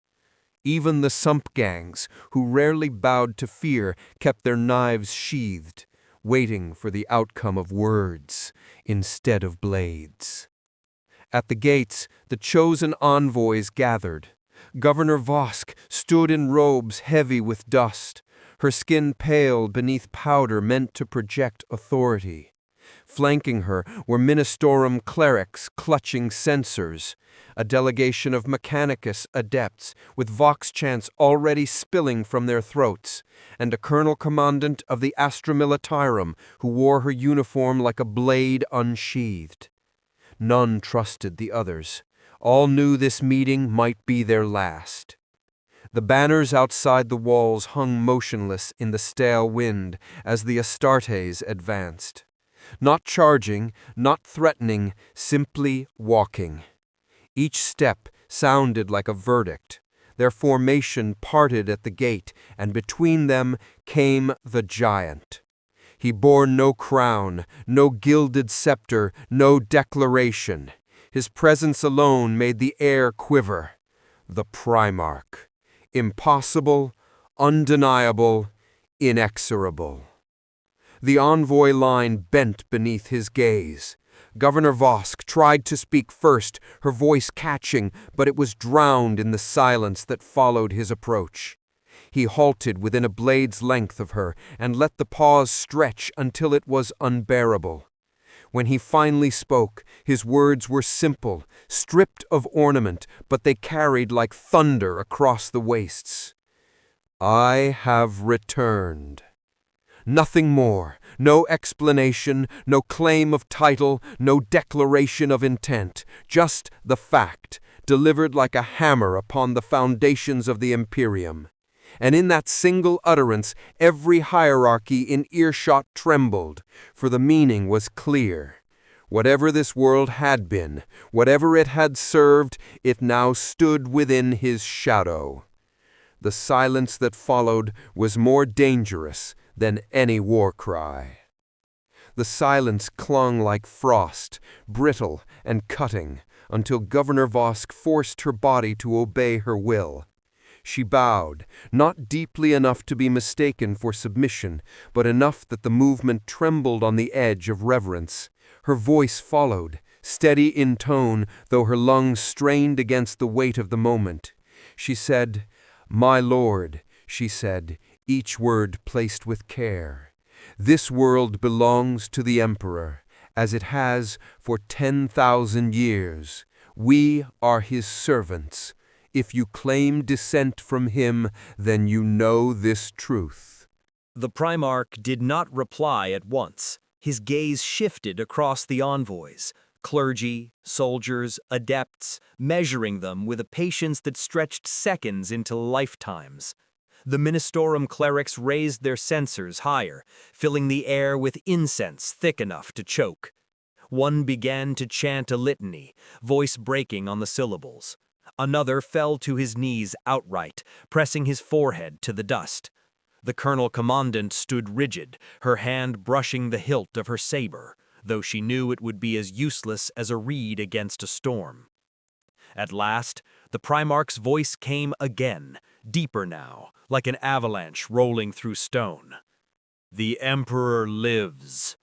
Even the sump gangs, who rarely bowed to fear, kept their knives sheathed, waiting for the outcome of words instead of blades. At the gates, the chosen envoys gathered. Governor Vosk stood in robes heavy with dust, her skin pale beneath powder meant to project authority. Flanking her were Ministorum clerics clutching censers, a delegation of Mechanicus adepts with vox chants already spilling from their throats, and a colonel commandant of the Astra Militarum who wore her uniform like a blade unsheathed. None trusted the others. All knew this meeting might be their last. The banners outside the walls hung motionless in the stale wind as the Astartes advanced. Not charging, not threatening, simply walking. Each step sounded like a verdict. Their formation parted at the gate, and between them came the giant. He bore no crown, no gilded scepter, no declaration. His presence alone made the air quiver. The Primarch. Impossible, undeniable, inexorable. The envoy line bent beneath his gaze. Governor Vosk tried to speak first, her voice catching, but it was drowned in the silence that followed his approach. He halted within a blade's length of her and let the pause stretch until it was unbearable. When he finally spoke, his words were simple, stripped of ornament, but they carried like thunder across the wastes. I have returned. Nothing more, no explanation, no claim of title, no declaration of intent, just the fact, delivered like a hammer upon the foundations of the Imperium. And in that single utterance, every hierarchy in earshot trembled, for the meaning was clear. Whatever this world had been, whatever it had served, it now stood within his shadow. The silence that followed was more dangerous than any war cry. The silence clung like frost, brittle and cutting, until Governor Vosk forced her body to obey her will. She bowed, not deeply enough to be mistaken for submission, but enough that the movement trembled on the edge of reverence. Her voice followed, steady in tone, though her lungs strained against the weight of the moment. She said, "My lord," she said, each word placed with care. "This world belongs to the Emperor, as it has for 10,000 years. We are his servants. If you claim descent from him, then you know this truth." The Primarch did not reply at once. His gaze shifted across the envoys, clergy, soldiers, adepts, measuring them with a patience that stretched seconds into lifetimes. The Ministorum clerics raised their censers higher, filling the air with incense thick enough to choke. One began to chant a litany, voice breaking on the syllables. Another fell to his knees outright, pressing his forehead to the dust. The colonel commandant stood rigid, her hand brushing the hilt of her saber, though she knew it would be as useless as a reed against a storm. At last, the Primarch's voice came again, deeper now, like an avalanche rolling through stone. "The Emperor lives."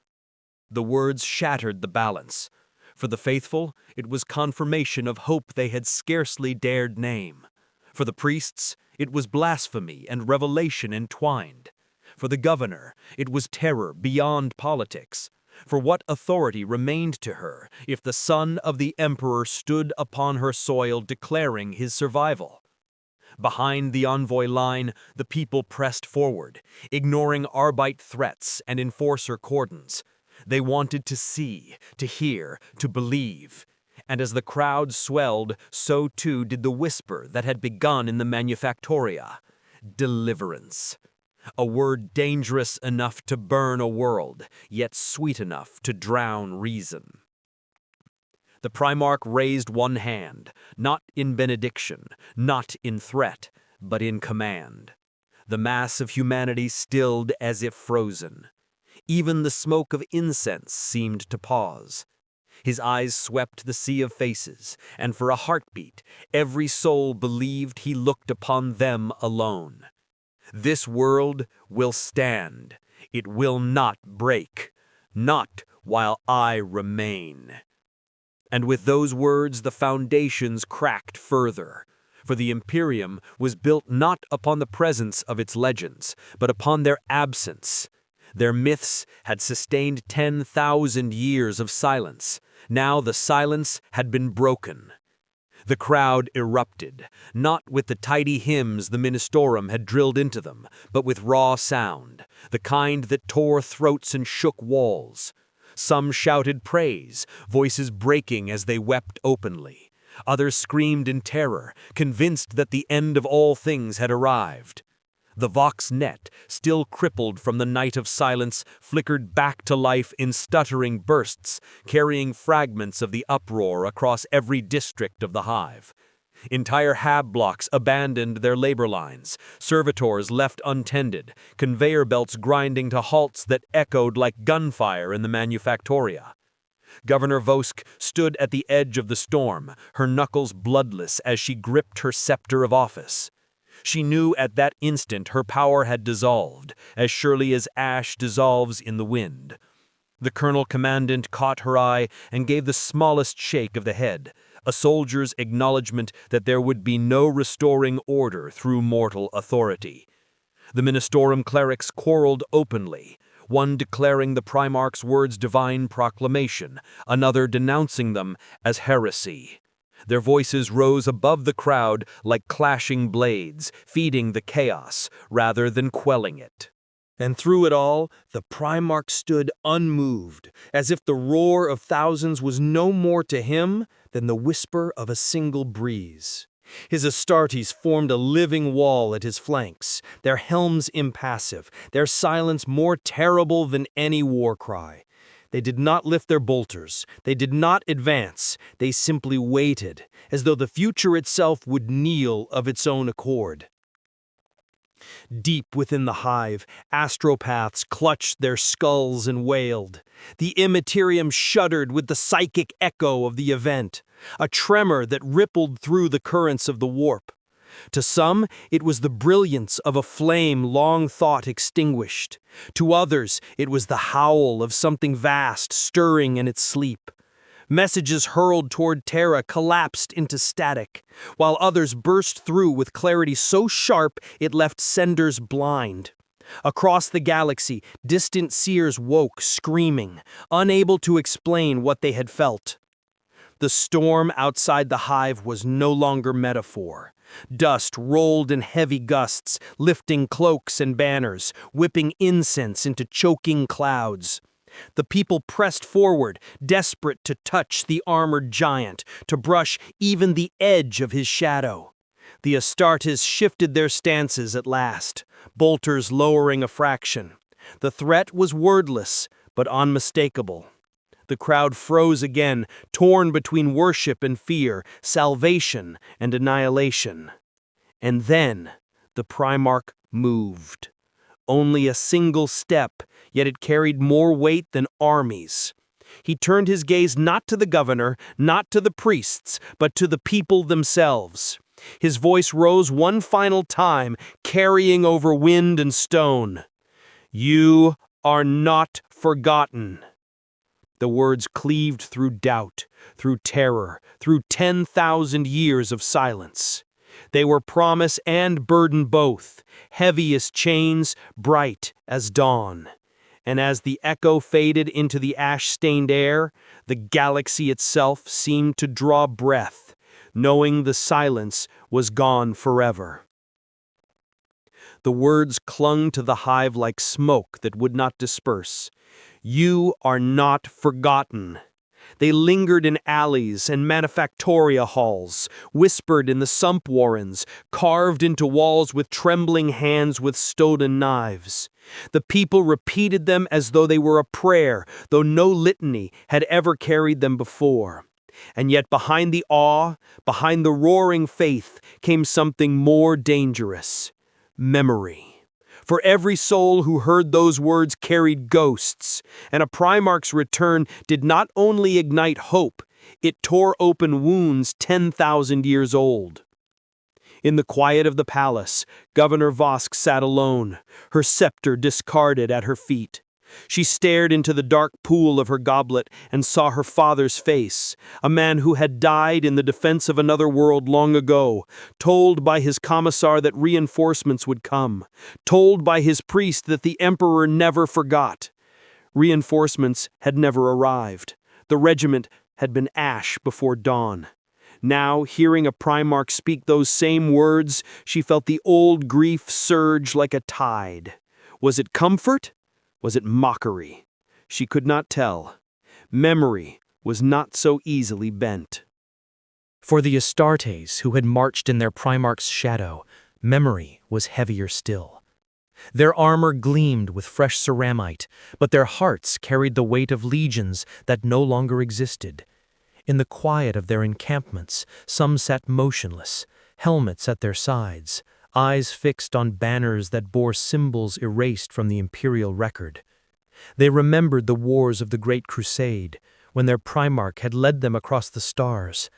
The words shattered the balance. For the faithful, it was confirmation of hope they had scarcely dared name. For the priests, it was blasphemy and revelation entwined. For the governor, it was terror beyond politics. For what authority remained to her if the son of the emperor stood upon her soil declaring his survival? Behind the envoy line, the people pressed forward, ignoring Arbite threats and enforcer cordons. They wanted to see, to hear, to believe. And as the crowd swelled, so too did the whisper that had begun in the manufactoria. Deliverance. A word dangerous enough to burn a world, yet sweet enough to drown reason. The Primarch raised one hand, not in benediction, not in threat, but in command. The mass of humanity stilled as if frozen. Even the smoke of incense seemed to pause. His eyes swept the sea of faces, and for a heartbeat, every soul believed he looked upon them alone. This world will stand. It will not break. Not while I remain. And with those words, the foundations cracked further. For the Imperium was built not upon the presence of its legends, but upon their absence. Their myths had sustained 10,000 years of silence. Now the silence had been broken. The crowd erupted, not with the tidy hymns the Ministorum had drilled into them, but with raw sound, the kind that tore throats and shook walls. Some shouted praise, voices breaking as they wept openly. Others screamed in terror, convinced that the end of all things had arrived. The Vox net, still crippled from the night of silence, flickered back to life in stuttering bursts, carrying fragments of the uproar across every district of the hive. Entire hab blocks abandoned their labor lines, servitors left untended, conveyor belts grinding to halts that echoed like gunfire in the manufactoria. Governor Vosk stood at the edge of the storm, her knuckles bloodless as she gripped her scepter of office. She knew at that instant her power had dissolved, as surely as ash dissolves in the wind. The colonel-commandant caught her eye and gave the smallest shake of the head, a soldier's acknowledgment that there would be no restoring order through mortal authority. The Ministorum clerics quarreled openly, one declaring the Primarch's words divine proclamation, another denouncing them as heresy. Their voices rose above the crowd like clashing blades, feeding the chaos rather than quelling it. And through it all, the Primarch stood unmoved, as if the roar of thousands was no more to him than the whisper of a single breeze. His Astartes formed a living wall at his flanks, their helms impassive, their silence more terrible than any war cry. They did not lift their bolters, they did not advance, they simply waited, as though the future itself would kneel of its own accord. Deep within the hive, astropaths clutched their skulls and wailed. The immaterium shuddered with the psychic echo of the event, a tremor that rippled through the currents of the warp. To some, it was the brilliance of a flame long thought extinguished. To others, it was the howl of something vast stirring in its sleep. Messages hurled toward Terra collapsed into static, while others burst through with clarity so sharp it left senders blind. Across the galaxy, distant seers woke, screaming, unable to explain what they had felt. The storm outside the hive was no longer metaphor. Dust rolled in heavy gusts, lifting cloaks and banners, whipping incense into choking clouds. The people pressed forward, desperate to touch the armored giant, to brush even the edge of his shadow. The Astartes shifted their stances at last, bolters lowering a fraction. The threat was wordless, but unmistakable. The crowd froze again, torn between worship and fear, salvation and annihilation. And then the Primarch moved. Only a single step, yet it carried more weight than armies. He turned his gaze not to the governor, not to the priests, but to the people themselves. His voice rose one final time, carrying over wind and stone. "You are not forgotten." The words cleaved through doubt, through terror, through 10,000 years of silence. They were promise and burden both, heavy as chains, bright as dawn. And as the echo faded into the ash-stained air, the galaxy itself seemed to draw breath, knowing the silence was gone forever. The words clung to the hive like smoke that would not disperse. "You are not forgotten." They lingered in alleys and manufactoria halls, whispered in the sump warrens, carved into walls with trembling hands with stolen knives. The people repeated them as though they were a prayer, though no litany had ever carried them before. And yet behind the awe, behind the roaring faith, came something more dangerous: memory. For every soul who heard those words carried ghosts, and a Primarch's return did not only ignite hope, it tore open wounds 10,000 years old. In the quiet of the palace, Governor Vosk sat alone, her scepter discarded at her feet. She stared into the dark pool of her goblet and saw her father's face, a man who had died in the defense of another world long ago, told by his commissar that reinforcements would come, told by his priest that the emperor never forgot. Reinforcements had never arrived. The regiment had been ash before dawn. Now, hearing a Primarch speak those same words, she felt the old grief surge like a tide. Was it comfort? Was it mockery? She could not tell. Memory was not so easily bent. For the Astartes who had marched in their Primarch's shadow, memory was heavier still. Their armor gleamed with fresh ceramite, but their hearts carried the weight of legions that no longer existed. In the quiet of their encampments, some sat motionless, helmets at their sides, eyes fixed on banners that bore symbols erased from the imperial record. They remembered the wars of the Great Crusade, when their Primarch had led them across the stars,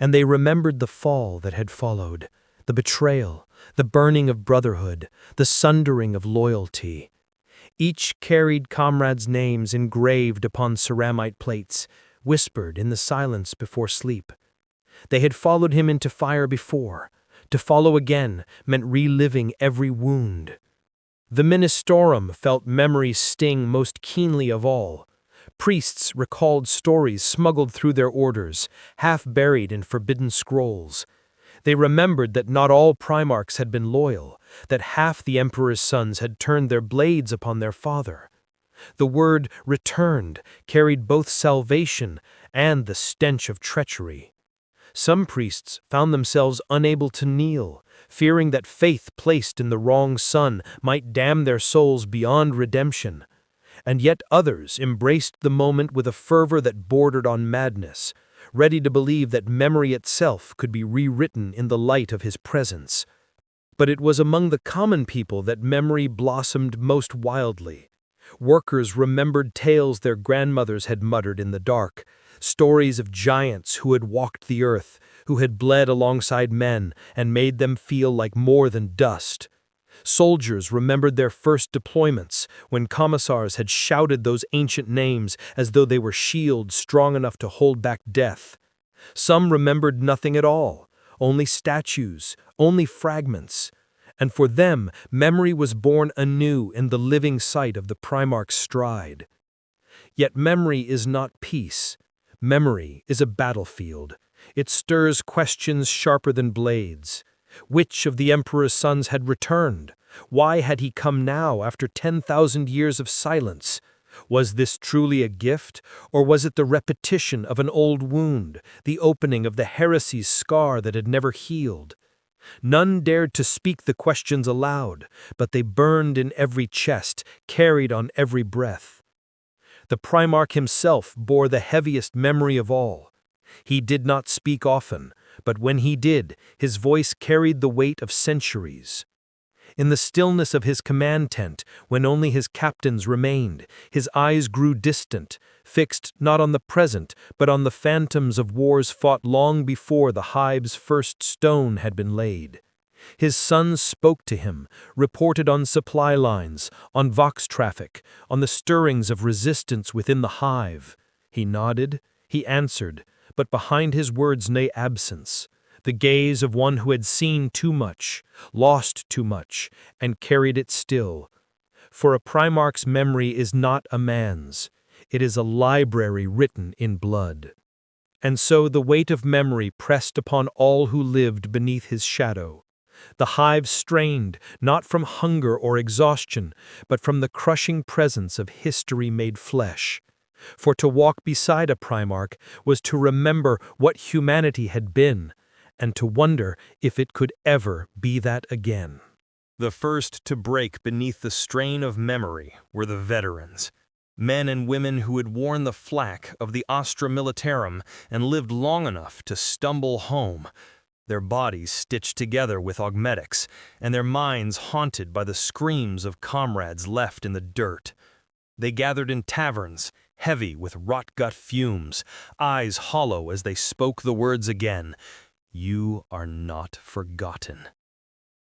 and they remembered the fall that had followed, the betrayal, the burning of brotherhood, the sundering of loyalty. Each carried comrades' names engraved upon ceramite plates, whispered in the silence before sleep. They had followed him into fire before. To follow again meant reliving every wound. The Ministorum felt memory's sting most keenly of all. Priests recalled stories smuggled through their orders, half buried in forbidden scrolls. They remembered that not all Primarchs had been loyal, that half the Emperor's sons had turned their blades upon their father. The word returned carried both salvation and the stench of treachery. Some priests found themselves unable to kneel, fearing that faith placed in the wrong son might damn their souls beyond redemption. And yet others embraced the moment with a fervor that bordered on madness, ready to believe that memory itself could be rewritten in the light of his presence. But it was among the common people that memory blossomed most wildly. Workers remembered tales their grandmothers had muttered in the dark, stories of giants who had walked the earth, who had bled alongside men and made them feel like more than dust. Soldiers remembered their first deployments, when commissars had shouted those ancient names as though they were shields strong enough to hold back death. Some remembered nothing at all, only statues, only fragments. And for them, memory was born anew in the living sight of the Primarch's stride. Yet memory is not peace. Memory is a battlefield. It stirs questions sharper than blades. Which of the Emperor's sons had returned? Why had he come now after 10,000 years of silence? Was this truly a gift, or was it the repetition of an old wound, the opening of the heresy's scar that had never healed? None dared to speak the questions aloud, but they burned in every chest, carried on every breath. The Primarch himself bore the heaviest memory of all. He did not speak often, but when he did, his voice carried the weight of centuries. In the stillness of his command tent, when only his captains remained, his eyes grew distant, fixed not on the present, but on the phantoms of wars fought long before the hive's first stone had been laid. His sons spoke to him, reported on supply lines, on vox traffic, on the stirrings of resistance within the hive. He nodded, he answered, but behind his words lay absence, the gaze of one who had seen too much, lost too much, and carried it still. For a Primarch's memory is not a man's. It is a library written in blood. And so the weight of memory pressed upon all who lived beneath his shadow. The hive strained, not from hunger or exhaustion, but from the crushing presence of history made flesh. For to walk beside a Primarch was to remember what humanity had been, and to wonder if it could ever be that again. The first to break beneath the strain of memory were the veterans, men and women who had worn the flak of the Astra Militarum and lived long enough to stumble home, their bodies stitched together with augmetics, and their minds haunted by the screams of comrades left in the dirt. They gathered in taverns, heavy with rot-gut fumes, eyes hollow as they spoke the words again, "You are not forgotten."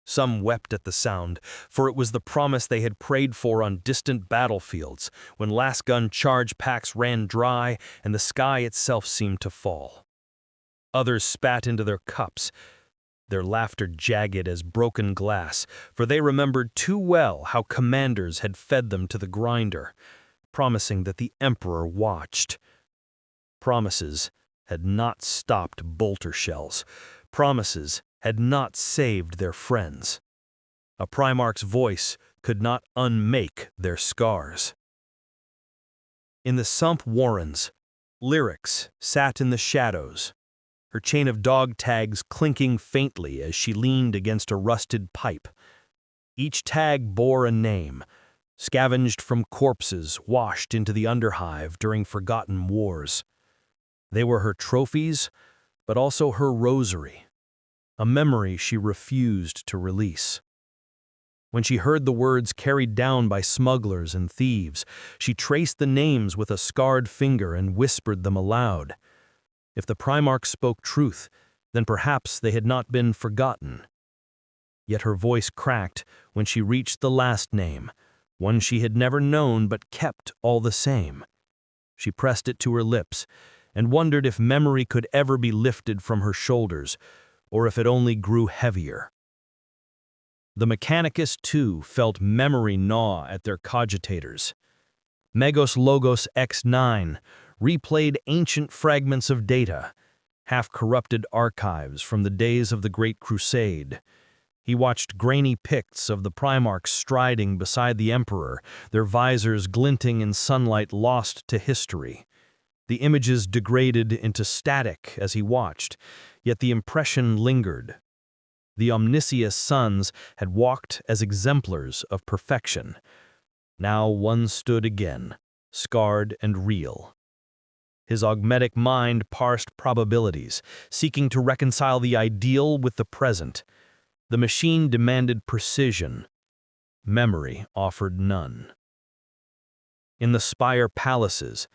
Some wept at the sound, for it was the promise they had prayed for on distant battlefields, when last-gun charge packs ran dry and the sky itself seemed to fall. Others spat into their cups, their laughter jagged as broken glass, for they remembered too well how commanders had fed them to the grinder, promising that the Emperor watched. Promises had not stopped bolter shells. Promises had not saved their friends. A Primarch's voice could not unmake their scars. In the sump warrens, Lyrics sat in the shadows, her chain of dog tags clinking faintly as she leaned against a rusted pipe. Each tag bore a name, scavenged from corpses washed into the underhive during forgotten wars. They were her trophies, but also her rosary, a memory she refused to release. When she heard the words carried down by smugglers and thieves, she traced the names with a scarred finger and whispered them aloud. If the Primarch spoke truth, then perhaps they had not been forgotten. Yet her voice cracked when she reached the last name, one she had never known but kept all the same. She pressed it to her lips and wondered if memory could ever be lifted from her shoulders, or if it only grew heavier. The Mechanicus, too, felt memory gnaw at their cogitators. Megos Logos X9 replayed ancient fragments of data, half-corrupted archives from the days of the Great Crusade. He watched grainy picts of the Primarchs striding beside the Emperor, their visors glinting in sunlight lost to history. The images degraded into static as he watched, yet the impression lingered. The omniscious sons had walked as exemplars of perfection. Now one stood again, scarred and real. His augmetic mind parsed probabilities, seeking to reconcile the ideal with the present. The machine demanded precision. Memory offered none. In the spire palaces,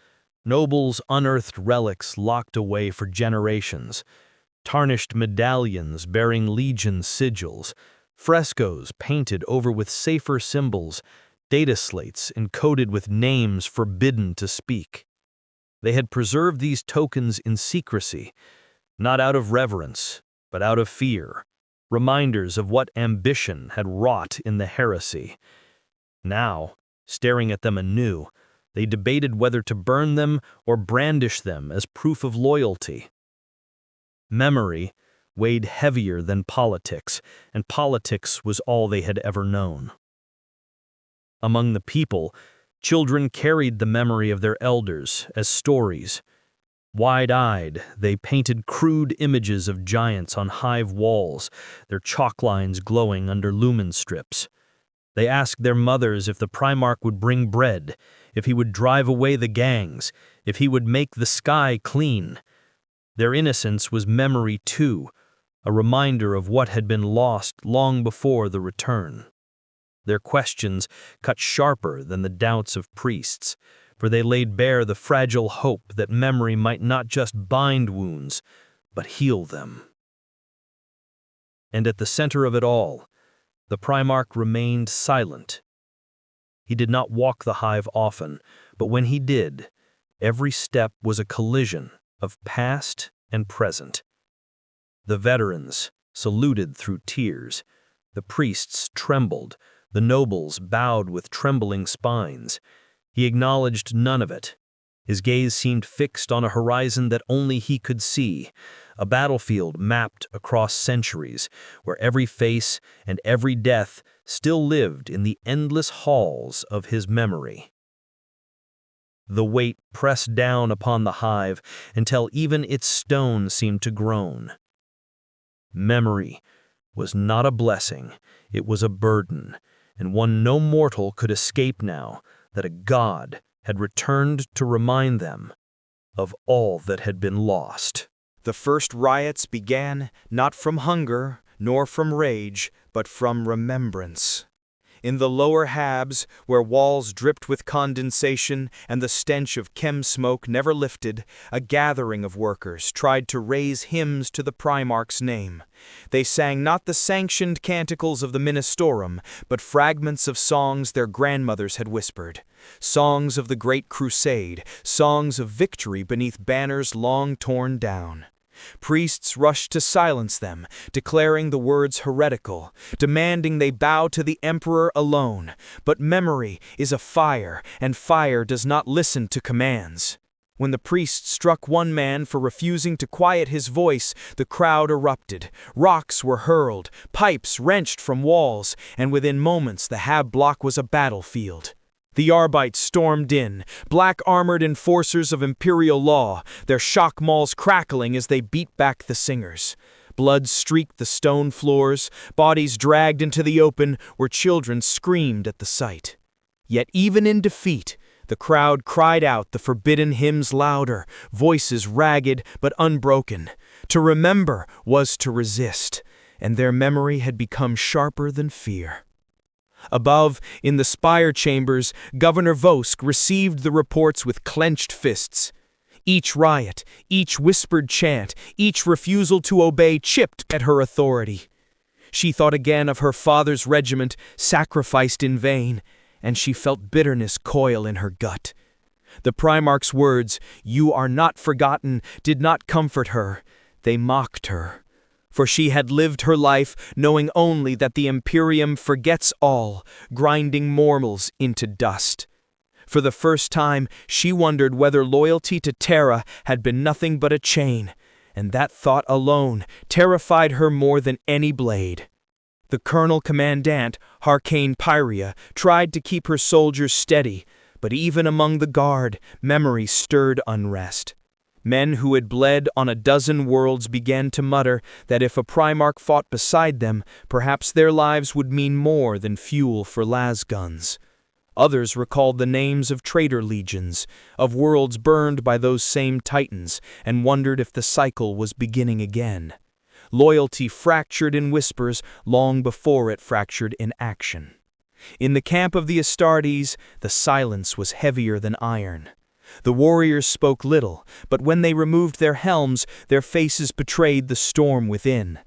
nobles unearthed relics locked away for generations, tarnished medallions bearing legion sigils, frescoes painted over with safer symbols, data slates encoded with names forbidden to speak. They had preserved these tokens in secrecy, not out of reverence, but out of fear, reminders of what ambition had wrought in the heresy. Now, staring at them anew, they debated whether to burn them or brandish them as proof of loyalty. Memory weighed heavier than politics, and politics was all they had ever known. Among the people, children carried the memory of their elders as stories. Wide-eyed, they painted crude images of giants on hive walls, their chalk lines glowing under lumen strips. They asked their mothers if the Primarch would bring bread, if he would drive away the gangs, if he would make the sky clean. Their innocence was memory too, a reminder of what had been lost long before the return. Their questions cut sharper than the doubts of priests, for they laid bare the fragile hope that memory might not just bind wounds, but heal them. And at the center of it all, the Primarch remained silent. He did not walk the hive often, but when he did, every step was a collision of past and present. The veterans saluted through tears, the priests trembled, the nobles bowed with trembling spines. He acknowledged none of it, His gaze seemed fixed on a horizon that only he could see, a battlefield mapped across centuries, where every face and every death still lived in the endless halls of his memory. The weight pressed down upon the hive until even its stone seemed to groan. Memory was not a blessing, it was a burden, and one no mortal could escape now that a god had returned to remind them of all that had been lost. The first riots began not from hunger nor from rage, but from remembrance. In the lower habs, where walls dripped with condensation and the stench of chem smoke never lifted, a gathering of workers tried to raise hymns to the Primarch's name. They sang not the sanctioned canticles of the Ministorum, but fragments of songs their grandmothers had whispered. Songs of the Great Crusade, songs of victory beneath banners long torn down. Priests rushed to silence them, declaring the words heretical, demanding they bow to the emperor alone. But memory is a fire, and fire does not listen to commands. When the priest struck one man for refusing to quiet his voice, the crowd erupted. Rocks were hurled, pipes wrenched from walls, and within moments the hab block was a battlefield. The Arbites stormed in, black-armored enforcers of imperial law, their shock mauls crackling as they beat back the singers. Blood streaked the stone floors, bodies dragged into the open, where children screamed at the sight. Yet even in defeat, the crowd cried out the forbidden hymns louder, voices ragged but unbroken. To remember was to resist, and their memory had become sharper than fear. Above, in the spire chambers, Governor Vosk received the reports with clenched fists. Each riot, each whispered chant, each refusal to obey chipped at her authority. She thought again of her father's regiment, sacrificed in vain, and she felt bitterness coil in her gut. The Primarch's words, "You are not forgotten," did not comfort her. They mocked her. For she had lived her life knowing only that the Imperium forgets all, grinding mortals into dust. For the first time, she wondered whether loyalty to Terra had been nothing but a chain, and that thought alone terrified her more than any blade. The Colonel Commandant, Harcane Pyria, tried to keep her soldiers steady, but even among the guard, memory stirred unrest. Men who had bled on a dozen worlds began to mutter that if a Primarch fought beside them, perhaps their lives would mean more than fuel for las guns. Others recalled the names of traitor legions, of worlds burned by those same titans, and wondered if the cycle was beginning again. Loyalty fractured in whispers long before it fractured in action. In the camp of the Astartes, the silence was heavier than iron. The warriors spoke little, but when they removed their helms, their faces betrayed the storm within.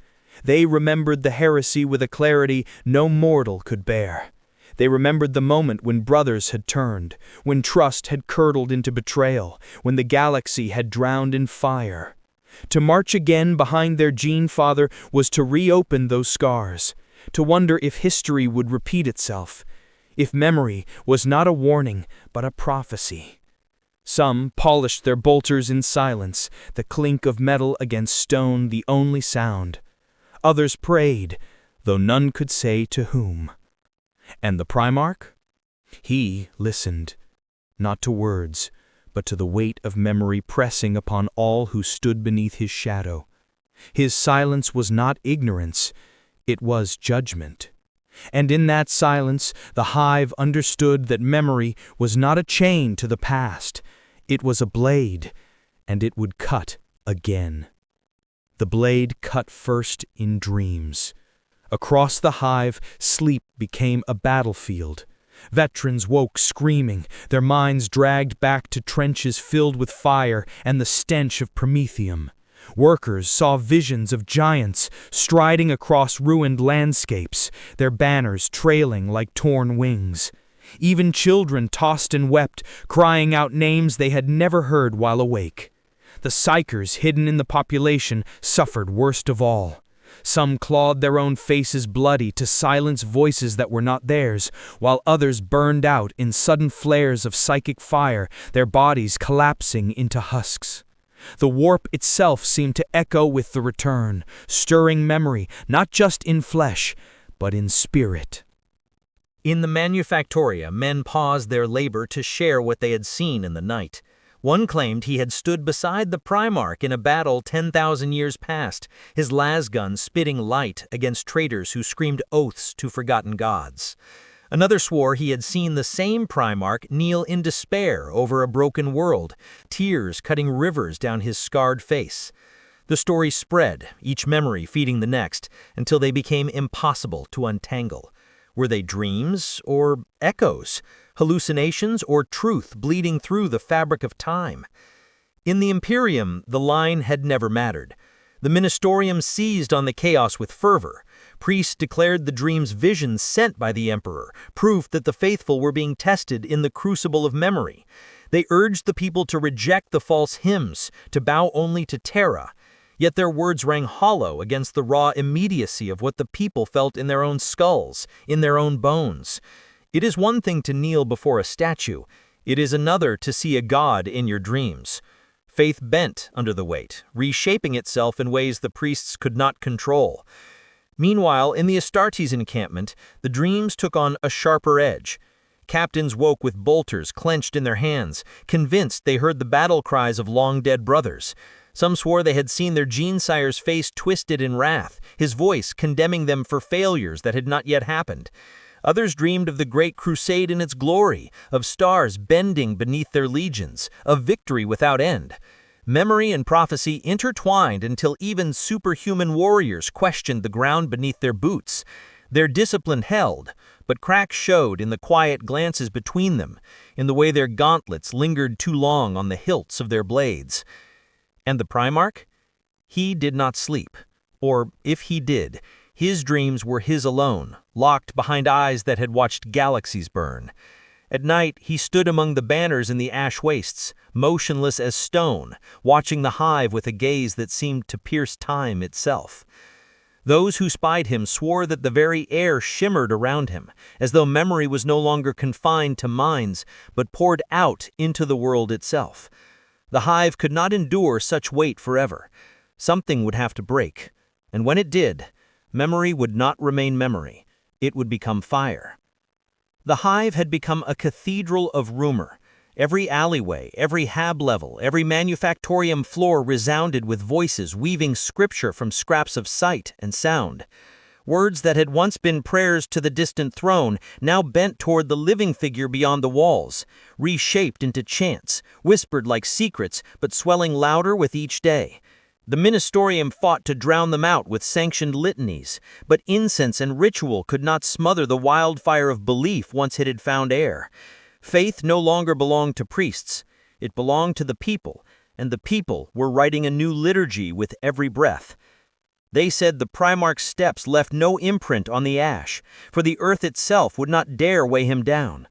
They remembered the heresy with a clarity no mortal could bear. They remembered the moment when brothers had turned, when trust had curdled into betrayal, when the galaxy had drowned in fire. To march again behind their Gene Father was to reopen those scars, to wonder if history would repeat itself, if memory was not a warning but a prophecy. Some polished their bolters in silence, the clink of metal against stone the only sound. Others prayed, though none could say to whom. And the Primarch? He listened, not to words, but to the weight of memory pressing upon all who stood beneath his shadow. His silence was not ignorance, it was judgment. And in that silence, the hive understood that memory was not a chain to the past. It was a blade, and it would cut again. The blade cut first in dreams. Across the hive, sleep became a battlefield. Veterans woke screaming, their minds dragged back to trenches filled with fire and the stench of promethium. Workers saw visions of giants striding across ruined landscapes, their banners trailing like torn wings. Even children tossed and wept, crying out names they had never heard while awake. The psychers hidden in the population suffered worst of all. Some clawed their own faces bloody to silence voices that were not theirs, while others burned out in sudden flares of psychic fire, their bodies collapsing into husks. The warp itself seemed to echo with the return, stirring memory, not just in flesh, but in spirit. In the manufactoria, men paused their labor to share what they had seen in the night. One claimed he had stood beside the Primarch in a battle 10,000 years past, his lasgun spitting light against traitors who screamed oaths to forgotten gods. Another swore he had seen the same Primarch kneel in despair over a broken world, tears cutting rivers down his scarred face. The story spread, each memory feeding the next, until they became impossible to untangle. Were they dreams or echoes? Hallucinations or truth bleeding through the fabric of time? In the Imperium, the line had never mattered. The Ministerium seized on the chaos with fervor. Priests declared the dreams visions sent by the Emperor, proof that the faithful were being tested in the crucible of memory. They urged the people to reject the false hymns, to bow only to Terra. Yet their words rang hollow against the raw immediacy of what the people felt in their own skulls, in their own bones. It is one thing to kneel before a statue. It is another to see a god in your dreams. Faith bent under the weight, reshaping itself in ways the priests could not control. Meanwhile, in the Astartes encampment, the dreams took on a sharper edge. Captains woke with bolters clenched in their hands, convinced they heard the battle cries of long-dead brothers. Some swore they had seen their genesire's face twisted in wrath, his voice condemning them for failures that had not yet happened. Others dreamed of the great crusade in its glory, of stars bending beneath their legions, of victory without end. Memory and prophecy intertwined until even superhuman warriors questioned the ground beneath their boots. Their discipline held, but cracks showed in the quiet glances between them, in the way their gauntlets lingered too long on the hilts of their blades. And the Primarch? He did not sleep. Or, if he did, his dreams were his alone, locked behind eyes that had watched galaxies burn. At night, he stood among the banners in the ash wastes, motionless as stone, watching the hive with a gaze that seemed to pierce time itself. Those who spied him swore that the very air shimmered around him, as though memory was no longer confined to minds, but poured out into the world itself. The hive could not endure such weight forever. Something would have to break, and when it did, memory would not remain memory. It would become fire. The hive had become a cathedral of rumor. Every alleyway, every hab level, every manufactorium floor resounded with voices weaving scripture from scraps of sight and sound. Words that had once been prayers to the distant throne now bent toward the living figure beyond the walls, reshaped into chants, whispered like secrets but swelling louder with each day. The Ministerium fought to drown them out with sanctioned litanies, but incense and ritual could not smother the wildfire of belief once it had found air. Faith no longer belonged to priests. It belonged to the people, and the people were writing a new liturgy with every breath. They said the Primarch's steps left no imprint on the ash, for the earth itself would not dare weigh him down.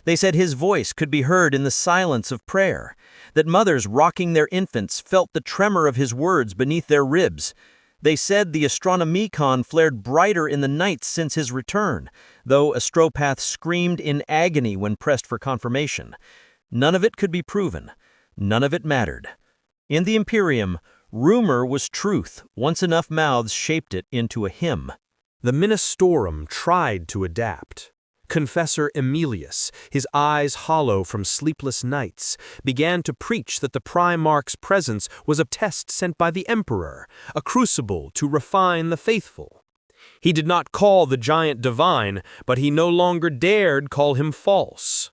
They said his voice could be heard in the silence of prayer, that mothers rocking their infants felt the tremor of his words beneath their ribs. They said the Astronomicon flared brighter in the nights since his return, though Astropath screamed in agony when pressed for confirmation. None of it could be proven. None of it mattered. In the Imperium, rumor was truth once enough mouths shaped it into a hymn. The Ministorum tried to adapt. Confessor Emilius, his eyes hollow from sleepless nights, began to preach that the Primarch's presence was a test sent by the Emperor, a crucible to refine the faithful. He did not call the giant divine, but he no longer dared call him false.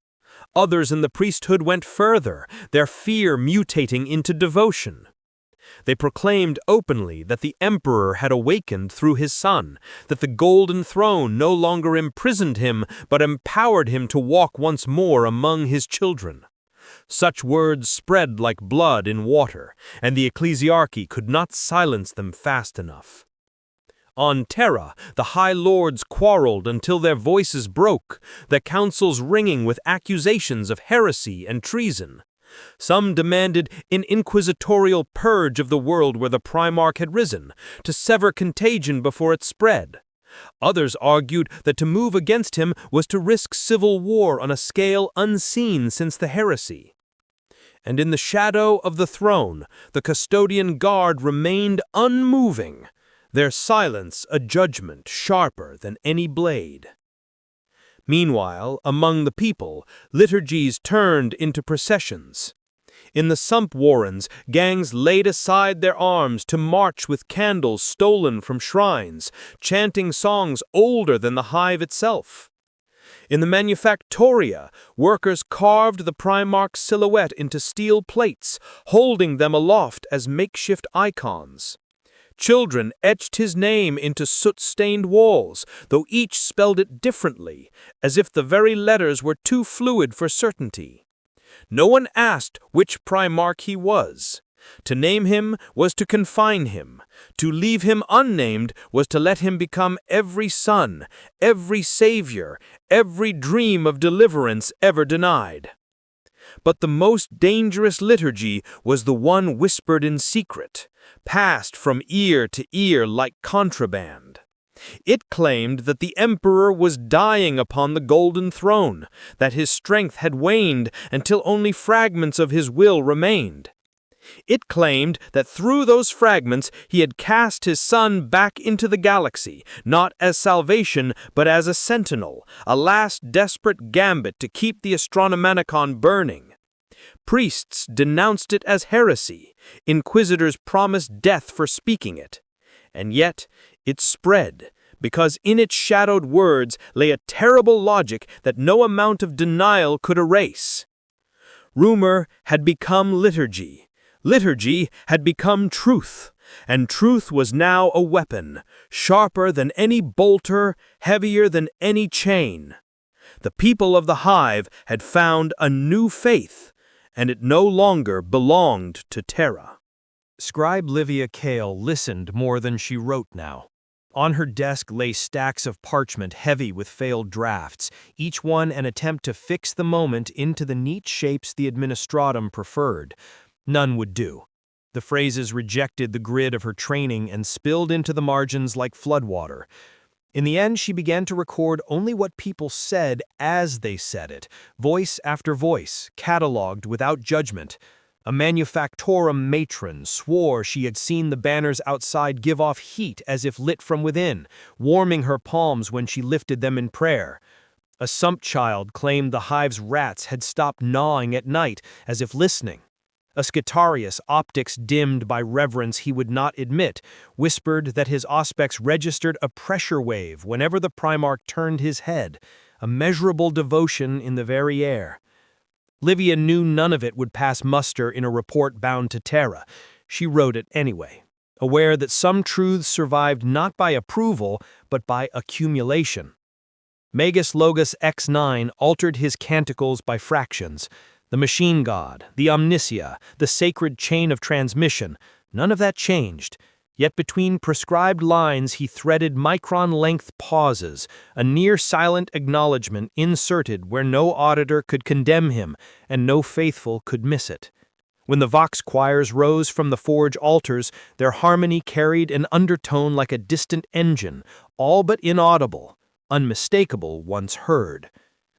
Others in the priesthood went further, their fear mutating into devotion. They proclaimed openly that the Emperor had awakened through his son, that the golden throne no longer imprisoned him, but empowered him to walk once more among his children. Such words spread like blood in water, and the ecclesiarchy could not silence them fast enough. On Terra, the high lords quarreled until their voices broke, the councils ringing with accusations of heresy and treason. Some demanded an inquisitorial purge of the world where the Primarch had risen, to sever contagion before it spread. Others argued that to move against him was to risk civil war on a scale unseen since the heresy. And in the shadow of the throne, the custodian guard remained unmoving, their silence a judgment sharper than any blade. Meanwhile, among the people, liturgies turned into processions. In the sump warrens, gangs laid aside their arms to march with candles stolen from shrines, chanting songs older than the hive itself. In the manufactoria, workers carved the Primarch's silhouette into steel plates, holding them aloft as makeshift icons. Children etched his name into soot-stained walls, though each spelled it differently, as if the very letters were too fluid for certainty. No one asked which Primarch he was. To name him was to confine him. To leave him unnamed was to let him become every son, every savior, every dream of deliverance ever denied. But the most dangerous liturgy was the one whispered in secret, passed from ear to ear like contraband. It claimed that the emperor was dying upon the golden throne, that his strength had waned until only fragments of his will remained. It claimed that through those fragments he had cast his son back into the galaxy, not as salvation, but as a sentinel, a last desperate gambit to keep the Astronomicon burning. Priests denounced it as heresy, inquisitors promised death for speaking it. And yet it spread, because in its shadowed words lay a terrible logic that no amount of denial could erase. Rumor had become liturgy. Liturgy had become truth, and truth was now a weapon, sharper than any bolter, heavier than any chain. The people of the hive had found a new faith, and it no longer belonged to Terra. Scribe Livia Kale listened more than she wrote now. On her desk lay stacks of parchment heavy with failed drafts, each one an attempt to fix the moment into the neat shapes the administratum preferred. None would do. The phrases rejected the grid of her training and spilled into the margins like floodwater. In the end, she began to record only what people said as they said it, voice after voice, catalogued without judgment. A manufactorum matron swore she had seen the banners outside give off heat as if lit from within, warming her palms when she lifted them in prayer. A sump child claimed the hive's rats had stopped gnawing at night, as if listening. A Scutarius, optics dimmed by reverence he would not admit, whispered that his auspex registered a pressure wave whenever the Primarch turned his head, a measurable devotion in the very air. Livia knew none of it would pass muster in a report bound to Terra. She wrote it anyway, aware that some truths survived not by approval, but by accumulation. Magus Logus X9 altered his canticles by fractions. The machine god, the omnisia, the sacred chain of transmission, none of that changed. Yet between prescribed lines he threaded micron-length pauses, a near-silent acknowledgement inserted where no auditor could condemn him and no faithful could miss it. When the vox choirs rose from the forge altars, their harmony carried an undertone like a distant engine, all but inaudible, unmistakable once heard.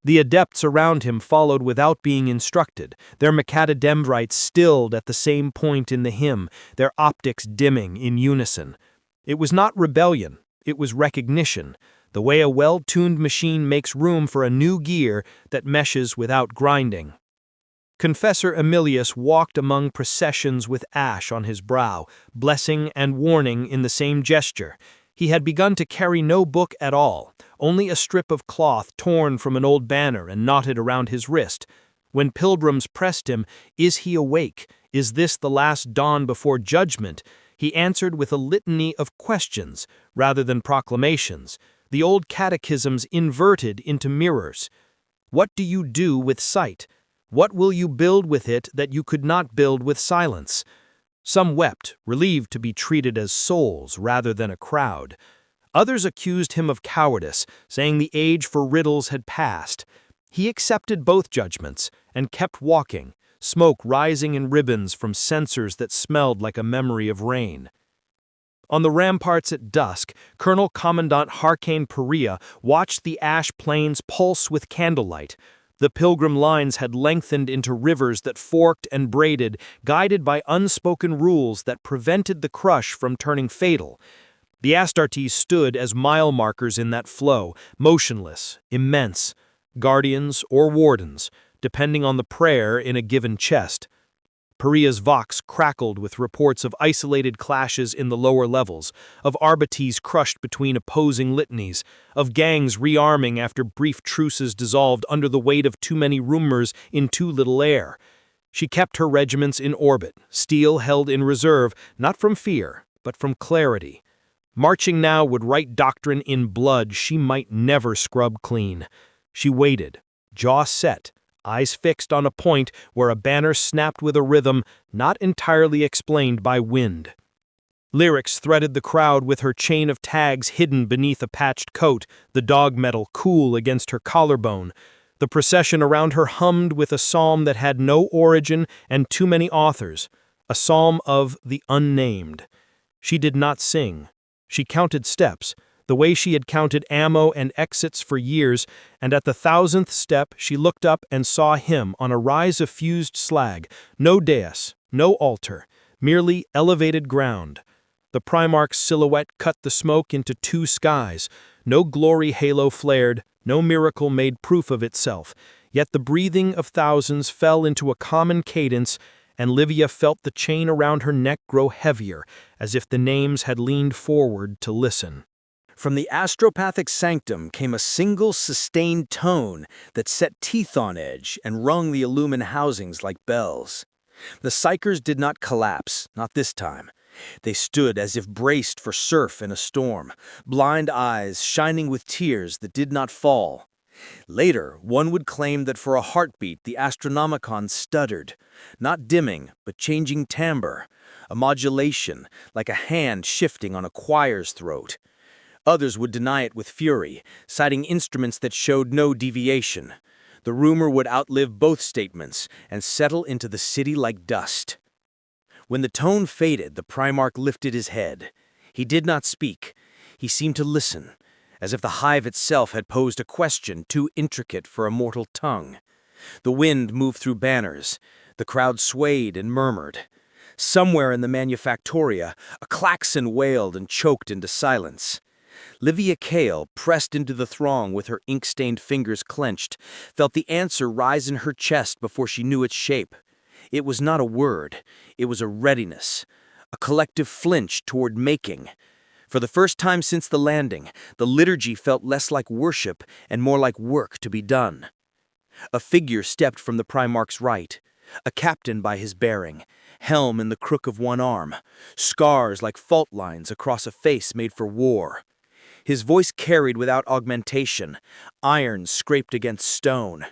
The adepts around him followed without being instructed, their macadambrites stilled at the same point in the hymn, their optics dimming in unison. It was not rebellion, it was recognition, the way a well-tuned machine makes room for a new gear that meshes without grinding. Confessor Emilius walked among processions with ash on his brow, blessing and warning in the same gesture. He had begun to carry no book at all, only a strip of cloth torn from an old banner and knotted around his wrist. When pilgrims pressed him, "Is he awake? Is this the last dawn before judgment?" he answered with a litany of questions rather than proclamations, the old catechisms inverted into mirrors. What do you do with sight? What will you build with it that you could not build with silence? Some wept, relieved to be treated as souls rather than a crowd. Others accused him of cowardice, saying the age for riddles had passed. He accepted both judgments and kept walking, smoke rising in ribbons from censers that smelled like a memory of rain. On the ramparts at dusk, Colonel Commandant Harkane Perea watched the ash plains pulse with candlelight. The pilgrim lines had lengthened into rivers that forked and braided, guided by unspoken rules that prevented the crush from turning fatal. The Astartes stood as mile markers in that flow, motionless, immense, guardians or wardens, depending on the prayer in a given chest. Perea's vox crackled with reports of isolated clashes in the lower levels, of arbates crushed between opposing litanies, of gangs rearming after brief truces dissolved under the weight of too many rumors in too little air. She kept her regiments in orbit, steel held in reserve, not from fear, but from clarity. Marching now would write doctrine in blood she might never scrub clean. She waited, jaw set, eyes fixed on a point where a banner snapped with a rhythm not entirely explained by wind. Lyrics threaded the crowd with her chain of tags hidden beneath a patched coat, the dog metal cool against her collarbone. The procession around her hummed with a psalm that had no origin and too many authors, a psalm of the unnamed. She did not sing. She counted steps, the way she had counted ammo and exits for years, and at the 1,000th step she looked up and saw him on a rise of fused slag, no dais, no altar, merely elevated ground. The Primarch's silhouette cut the smoke into two skies. No glory halo flared, no miracle made proof of itself, yet the breathing of thousands fell into a common cadence, and Livia felt the chain around her neck grow heavier, as if the names had leaned forward to listen. From the astropathic sanctum came a single sustained tone that set teeth on edge and rung the illumined housings like bells. The psychers did not collapse, not this time. They stood as if braced for surf in a storm, blind eyes shining with tears that did not fall. Later, one would claim that for a heartbeat the Astronomicon stuttered, not dimming, but changing timbre, a modulation, like a hand shifting on a choir's throat. Others would deny it with fury, citing instruments that showed no deviation. The rumor would outlive both statements and settle into the city like dust. When the tone faded, the Primarch lifted his head. He did not speak. He seemed to listen, as if the hive itself had posed a question too intricate for a mortal tongue. The wind moved through banners. The crowd swayed and murmured. Somewhere in the manufactoria, a klaxon wailed and choked into silence. Livia Kale, pressed into the throng with her ink-stained fingers clenched, felt the answer rise in her chest before she knew its shape. It was not a word. It was a readiness, a collective flinch toward making. For the first time since the landing, the liturgy felt less like worship and more like work to be done. A figure stepped from the Primarch's right, a captain by his bearing, helm in the crook of one arm, scars like fault lines across a face made for war. His voice carried without augmentation, iron scraped against stone.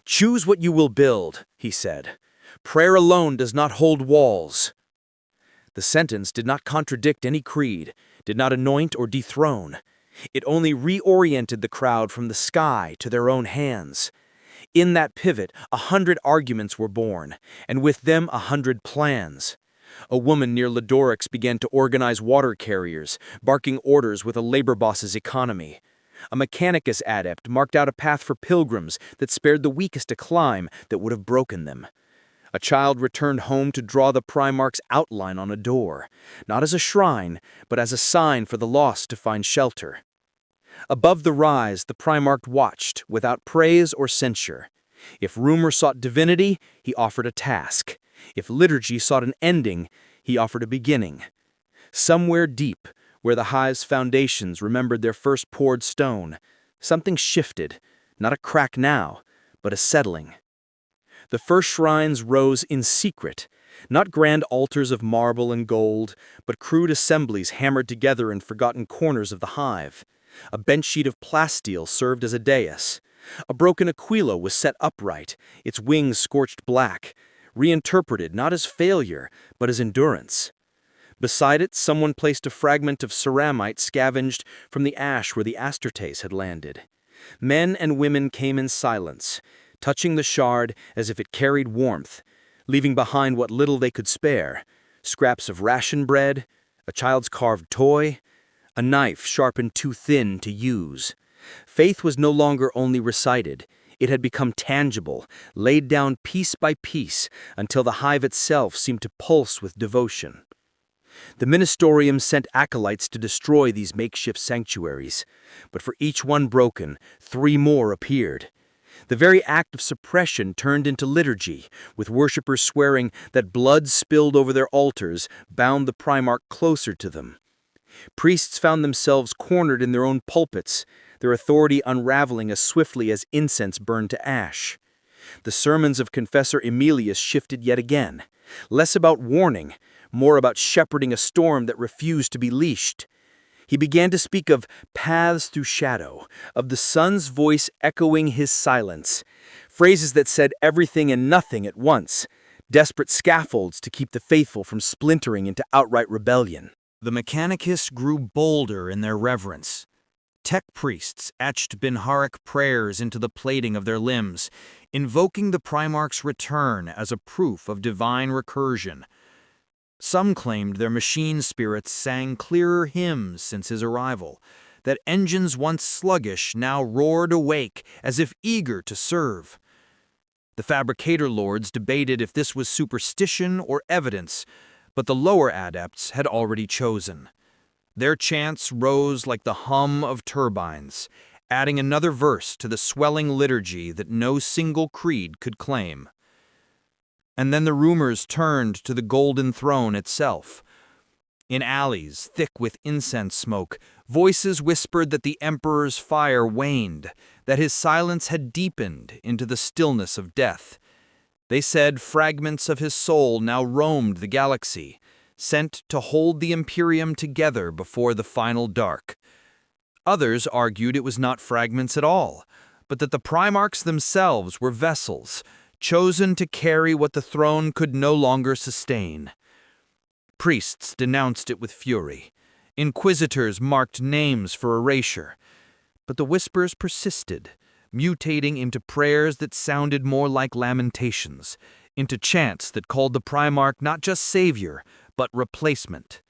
"Choose what you will build," he said. "Prayer alone does not hold walls." The sentence did not contradict any creed, did not anoint or dethrone. It only reoriented the crowd from the sky to their own hands. In that pivot, 100 arguments were born, and with them 100 plans. A woman near Ledorix began to organize water carriers, barking orders with a labor boss's economy. A Mechanicus adept marked out a path for pilgrims that spared the weakest a climb that would have broken them. A child returned home to draw the Primarch's outline on a door, not as a shrine, but as a sign for the lost to find shelter. Above the rise, the Primarch watched, without praise or censure. If rumor sought divinity, he offered a task. If liturgy sought an ending, he offered a beginning. Somewhere deep, where the hive's foundations remembered their first poured stone, something shifted, not a crack now, but a settling. The first shrines rose in secret, not grand altars of marble and gold, but crude assemblies hammered together in forgotten corners of the hive. A bench sheet of plasteel served as a dais. A broken aquila was set upright, its wings scorched black, reinterpreted not as failure, but as endurance. Beside it, someone placed a fragment of ceramite scavenged from the ash where the Astartes had landed. Men and women came in silence, touching the shard as if it carried warmth, leaving behind what little they could spare: scraps of ration bread, a child's carved toy, a knife sharpened too thin to use. Faith was no longer only recited. It had become tangible, laid down piece by piece, until the hive itself seemed to pulse with devotion. The ministerium sent acolytes to destroy these makeshift sanctuaries, but for each one broken, 3 more appeared. The very act of suppression turned into liturgy, with worshippers swearing that blood spilled over their altars bound the Primarch closer to them. Priests found themselves cornered in their own pulpits, their authority unraveling as swiftly as incense burned to ash. The sermons of Confessor Emilius shifted yet again, less about warning, more about shepherding a storm that refused to be leashed. He began to speak of paths through shadow, of the sun's voice echoing his silence, phrases that said everything and nothing at once, desperate scaffolds to keep the faithful from splintering into outright rebellion. The mechanicists grew bolder in their reverence. Tech priests etched Binharic prayers into the plating of their limbs, invoking the Primarch's return as a proof of divine recursion. Some claimed their machine spirits sang clearer hymns since his arrival, that engines once sluggish now roared awake as if eager to serve. The fabricator lords debated if this was superstition or evidence, but the lower adepts had already chosen. Their chants rose like the hum of turbines, adding another verse to the swelling liturgy that no single creed could claim. And then the rumors turned to the Golden Throne itself. In alleys thick with incense smoke, voices whispered that the Emperor's fire waned, that his silence had deepened into the stillness of death. They said fragments of his soul now roamed the galaxy, sent to hold the Imperium together before the final dark. Others argued it was not fragments at all, but that the Primarchs themselves were vessels, chosen to carry what the throne could no longer sustain. Priests denounced it with fury. Inquisitors marked names for erasure. But the whispers persisted, mutating into prayers that sounded more like lamentations, into chants that called the Primarch not just savior, but replacement.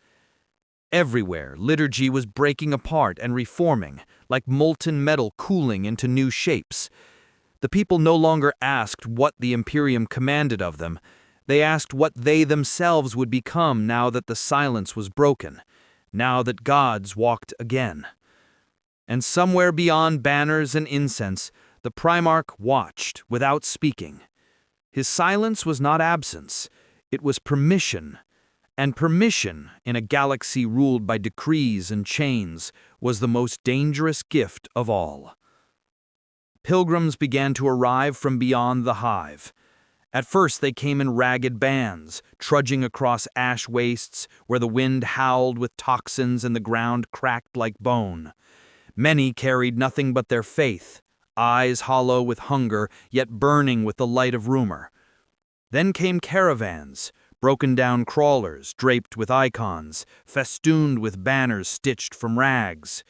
Everywhere, liturgy was breaking apart and reforming, like molten metal cooling into new shapes. The people no longer asked what the Imperium commanded of them. They asked what they themselves would become now that the silence was broken, now that gods walked again. And somewhere beyond banners and incense, the Primarch watched without speaking. His silence was not absence, it was permission. And permission, in a galaxy ruled by decrees and chains, was the most dangerous gift of all. Pilgrims began to arrive from beyond the hive. At first they came in ragged bands, trudging across ash wastes where the wind howled with toxins and the ground cracked like bone. Many carried nothing but their faith, eyes hollow with hunger, yet burning with the light of rumor. Then came caravans, broken-down crawlers draped with icons, festooned with banners stitched from rags.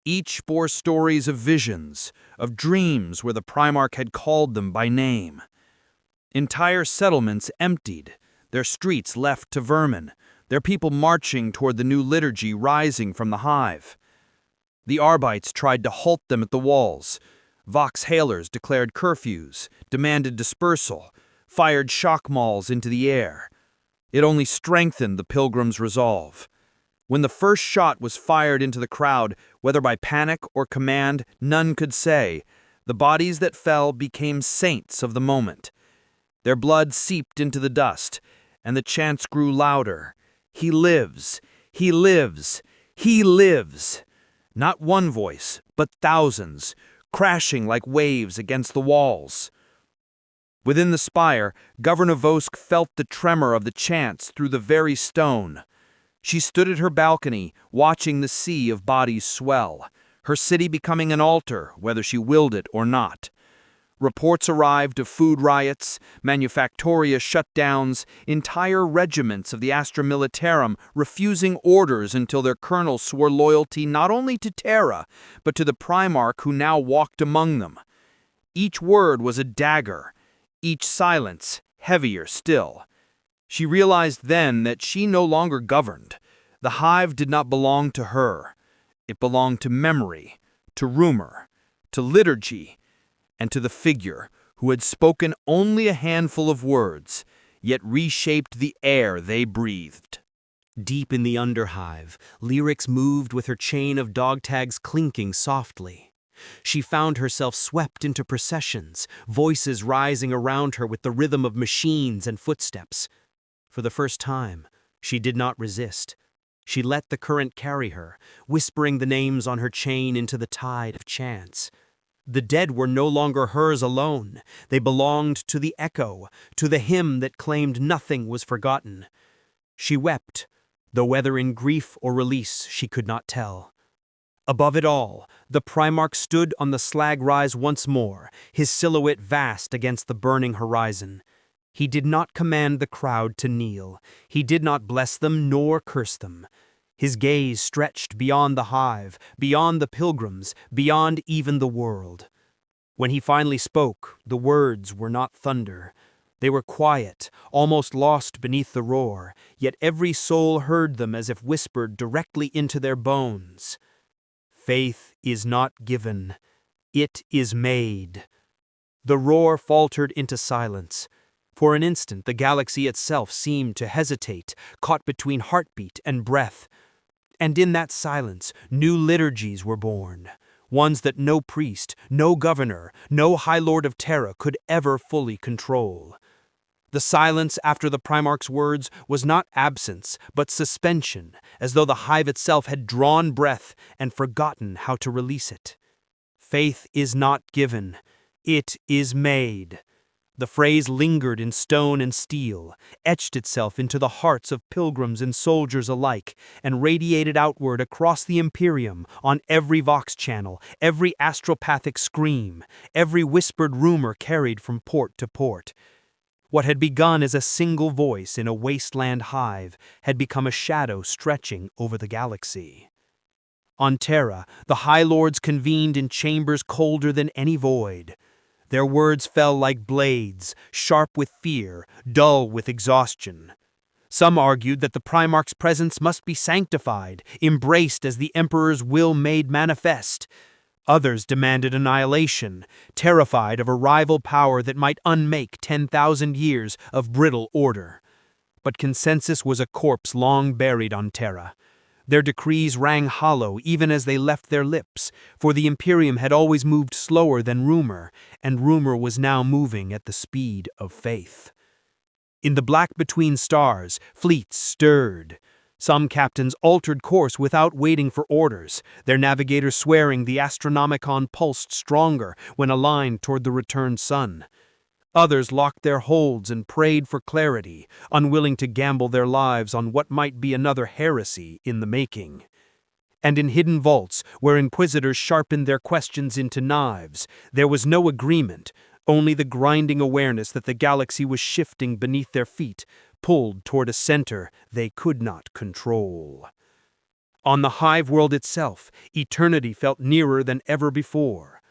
Each bore stories of visions, of dreams where the Primarch had called them by name. Entire settlements emptied, their streets left to vermin, their people marching toward the new liturgy rising from the hive. The Arbites tried to halt them at the walls. Vox Hailers declared curfews, demanded dispersal, fired shock mauls into the air. It only strengthened the pilgrims' resolve. When the first shot was fired into the crowd, whether by panic or command, none could say. The bodies that fell became saints of the moment. Their blood seeped into the dust, and the chants grew louder. He lives! He lives! He lives! Not one voice, but thousands, crashing like waves against the walls. Within the spire, Governor Vosk felt the tremor of the chants through the very stone. She stood at her balcony, watching the sea of bodies swell, her city becoming an altar, whether she willed it or not. Reports arrived of food riots, manufactoria shutdowns, entire regiments of the Astra Militarum refusing orders until their colonels swore loyalty not only to Terra, but to the Primarch who now walked among them. Each word was a dagger, each silence heavier still. She realized then that she no longer governed. The hive did not belong to her. It belonged to memory, to rumor, to liturgy, and to the figure who had spoken only a handful of words, yet reshaped the air they breathed. Deep in the underhive, Lyrics moved with her chain of dog tags clinking softly. She found herself swept into processions, voices rising around her with the rhythm of machines and footsteps. For the first time, she did not resist. She let the current carry her, whispering the names on her chain into the tide of chance. The dead were no longer hers alone. They belonged to the echo, to the hymn that claimed nothing was forgotten. She wept, though whether in grief or release she could not tell. Above it all, the Primarch stood on the slag rise once more, his silhouette vast against the burning horizon. He did not command the crowd to kneel. He did not bless them nor curse them. His gaze stretched beyond the hive, beyond the pilgrims, beyond even the world. When he finally spoke, the words were not thunder. They were quiet, almost lost beneath the roar, yet every soul heard them as if whispered directly into their bones. Faith is not given, it is made. The roar faltered into silence. For an instant, the galaxy itself seemed to hesitate, caught between heartbeat and breath. And in that silence, new liturgies were born, ones that no priest, no governor, no High Lord of Terra could ever fully control. The silence after the Primarch's words was not absence, but suspension, as though the hive itself had drawn breath and forgotten how to release it. Faith is not given, it is made. The phrase lingered in stone and steel, etched itself into the hearts of pilgrims and soldiers alike, and radiated outward across the Imperium on every vox channel, every astropathic scream, every whispered rumor carried from port to port. What had begun as a single voice in a wasteland hive had become a shadow stretching over the galaxy. On Terra, the High Lords convened in chambers colder than any void. Their words fell like blades, sharp with fear, dull with exhaustion. Some argued that the Primarch's presence must be sanctified, embraced as the Emperor's will made manifest. Others demanded annihilation, terrified of a rival power that might unmake 10,000 years of brittle order. But consensus was a corpse long buried on Terra. Their decrees rang hollow even as they left their lips, for the Imperium had always moved slower than rumor, and rumor was now moving at the speed of faith. In the black between stars, fleets stirred. Some captains altered course without waiting for orders, their navigators swearing the Astronomicon pulsed stronger when aligned toward the returned sun. Others locked their holds and prayed for clarity, unwilling to gamble their lives on what might be another heresy in the making. And in hidden vaults, where inquisitors sharpened their questions into knives, there was no agreement, only the grinding awareness that the galaxy was shifting beneath their feet, pulled toward a center they could not control. On the hive world itself, eternity felt nearer than ever before.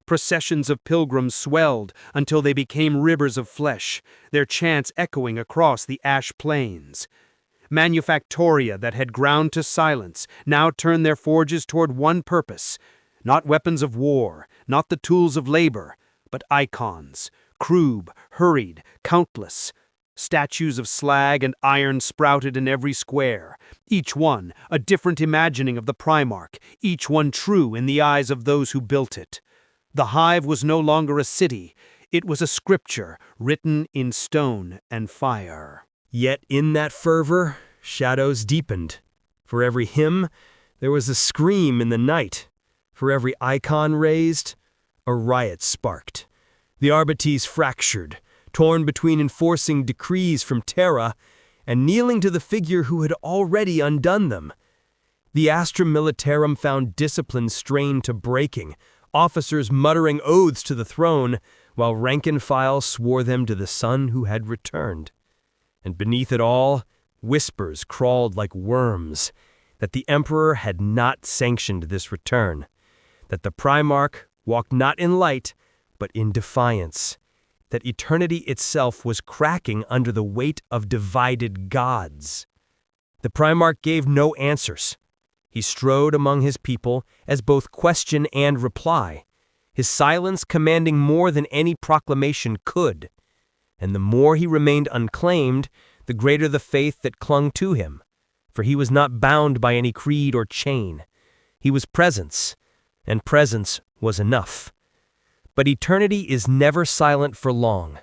Processions of pilgrims swelled until they became rivers of flesh, their chants echoing across the ash plains. Manufactoria that had ground to silence now turned their forges toward one purpose, not weapons of war, not the tools of labor, but icons, crude, hurried, countless. Statues of slag and iron sprouted in every square, each one a different imagining of the Primarch, each one true in the eyes of those who built it. The hive was no longer a city, it was a scripture written in stone and fire. Yet in that fervor, shadows deepened. For every hymn, there was a scream in the night. For every icon raised, a riot sparked. The arbites fractured, torn between enforcing decrees from Terra and kneeling to the figure who had already undone them. The Astra Militarum found discipline strained to breaking, officers muttering oaths to the throne, while rank and file swore them to the son who had returned. And beneath it all, whispers crawled like worms, that the Emperor had not sanctioned this return, that the Primarch walked not in light, but in defiance, that eternity itself was cracking under the weight of divided gods. The Primarch gave no answers. He strode among his people as both question and reply, his silence commanding more than any proclamation could. And the more he remained unclaimed, the greater the faith that clung to him, for he was not bound by any creed or chain. He was presence, and presence was enough. But eternity is never silent for long.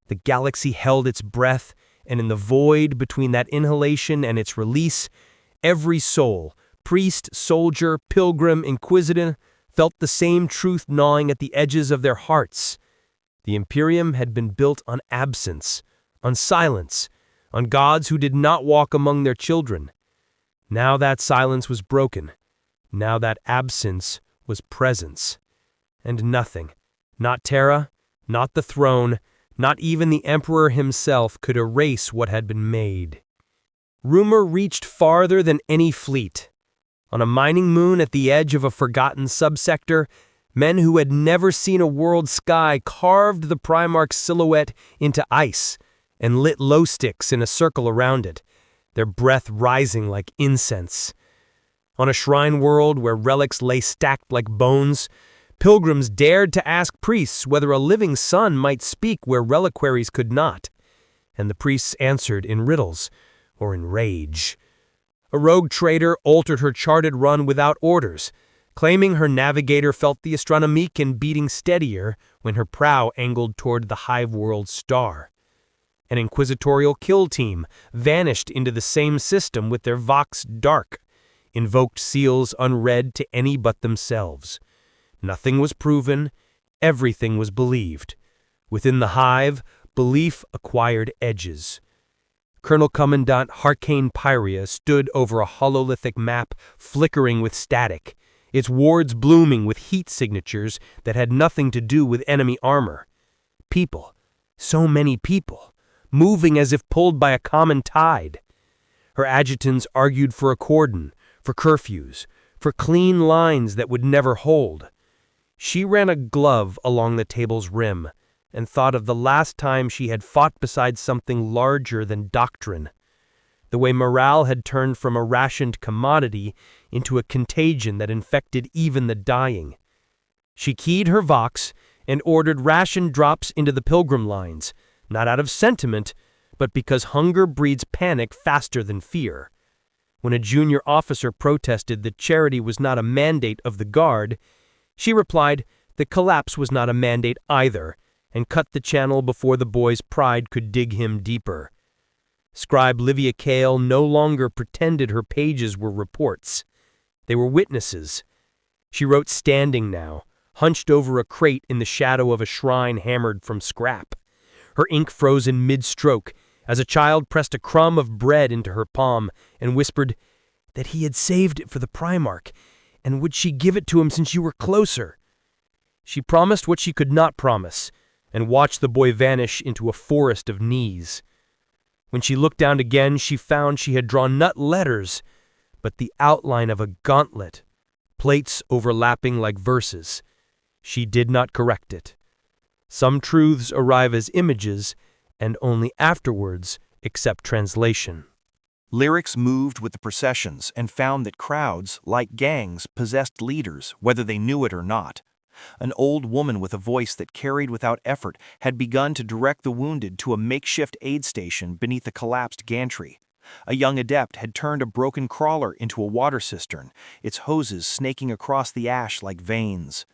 The galaxy held its breath, and in the void between that inhalation and its release, every soul, priest, soldier, pilgrim, inquisitor, felt the same truth gnawing at the edges of their hearts. The Imperium had been built on absence, on silence, on gods who did not walk among their children. Now that silence was broken. Now that absence was presence. And nothing, not Terra, not the throne, not even the Emperor himself could erase what had been made. Rumor reached farther than any fleet. On a mining moon at the edge of a forgotten subsector, men who had never seen a world sky carved the Primarch's silhouette into ice and lit glow sticks in a circle around it, their breath rising like incense. On a shrine world where relics lay stacked like bones, pilgrims dared to ask priests whether a living sun might speak where reliquaries could not, and the priests answered in riddles or in rage. A rogue trader altered her charted run without orders, claiming her navigator felt the astronomican beating steadier when her prow angled toward the hive world star. An inquisitorial kill team vanished into the same system with their vox dark, invoked seals unread to any but themselves. Nothing was proven, everything was believed. Within the hive, belief acquired edges. Colonel Commandant Harkane Pyria stood over a hololithic map flickering with static, its wards blooming with heat signatures that had nothing to do with enemy armor. People, so many people, moving as if pulled by a common tide. Her adjutants argued for a cordon, for curfews, for clean lines that would never hold. She ran a glove along the table's rim and thought of the last time she had fought beside something larger than doctrine. The way morale had turned from a rationed commodity into a contagion that infected even the dying. She keyed her vox and ordered ration drops into the pilgrim lines, not out of sentiment, but because hunger breeds panic faster than fear. When a junior officer protested that charity was not a mandate of the guard, she replied that collapse was not a mandate either, and cut the channel before the boy's pride could dig him deeper. Scribe Livia Cale no longer pretended her pages were reports. They were witnesses. She wrote standing now, hunched over a crate in the shadow of a shrine hammered from scrap. Her ink froze in mid-stroke as a child pressed a crumb of bread into her palm and whispered that he had saved it for the Primarch, and would she give it to him since you were closer? She promised what she could not promise, and watched the boy vanish into a forest of knees. When she looked down again, she found she had drawn not letters, but the outline of a gauntlet, plates overlapping like verses. She did not correct it. Some truths arrive as images, and only afterwards accept translation. Lyrics moved with the processions and found that crowds, like gangs, possessed leaders, whether they knew it or not. An old woman with a voice that carried without effort had begun to direct the wounded to a makeshift aid station beneath a collapsed gantry. A young adept had turned a broken crawler into a water cistern, its hoses snaking across the ash like veins.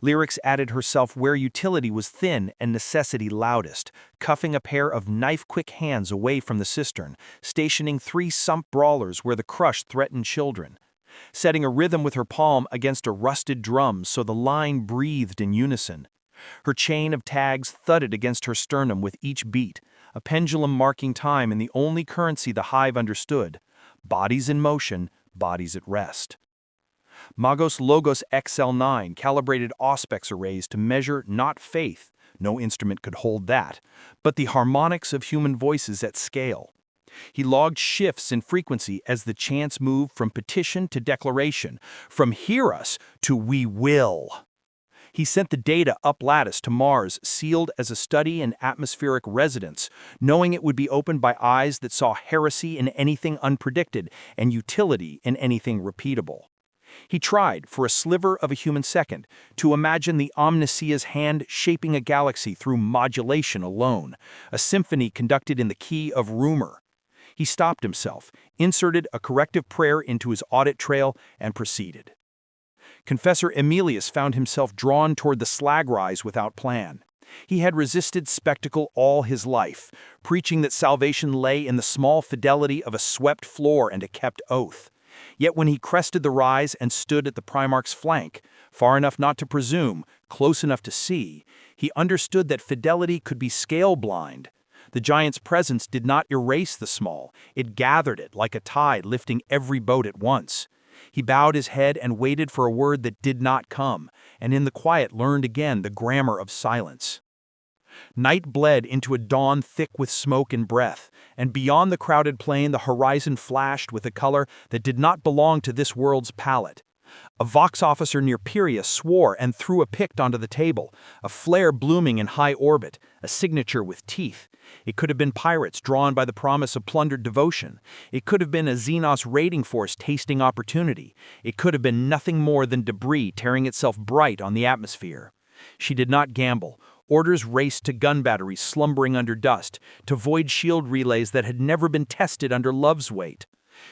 Lyrics added herself where utility was thin and necessity loudest, cuffing a pair of knife-quick hands away from the cistern, stationing 3 sump brawlers where the crush threatened children. Setting a rhythm with her palm against a rusted drum so the line breathed in unison. Her chain of tags thudded against her sternum with each beat, a pendulum marking time in the only currency the hive understood: bodies in motion, bodies at rest. Magos Logos XL9 calibrated auspex arrays to measure not faith, no instrument could hold that, but the harmonics of human voices at scale. He logged shifts in frequency as the chants moved from petition to declaration, from hear us to we will. He sent the data up lattice to Mars, sealed as a study in atmospheric residence, knowing it would be opened by eyes that saw heresy in anything unpredicted and utility in anything repeatable. He tried, for a sliver of a human second, to imagine the Omnisea's hand shaping a galaxy through modulation alone, a symphony conducted in the key of rumor. He stopped himself, inserted a corrective prayer into his audit trail, and proceeded. Confessor Emilius found himself drawn toward the slag rise without plan. He had resisted spectacle all his life, preaching that salvation lay in the small fidelity of a swept floor and a kept oath. Yet when he crested the rise and stood at the Primarch's flank, far enough not to presume, close enough to see, he understood that fidelity could be scale-blind. The giant's presence did not erase the small, it gathered it like a tide lifting every boat at once. He bowed his head and waited for a word that did not come, and in the quiet learned again the grammar of silence. Night bled into a dawn thick with smoke and breath, and beyond the crowded plain the horizon flashed with a color that did not belong to this world's palette. A Vox officer near Pyria swore and threw a pict onto the table, a flare blooming in high orbit, a signature with teeth. It could have been pirates drawn by the promise of plundered devotion. It could have been a Xenos raiding force tasting opportunity. It could have been nothing more than debris tearing itself bright on the atmosphere. She did not gamble. Orders raced to gun batteries slumbering under dust, to void shield relays that had never been tested under love's weight.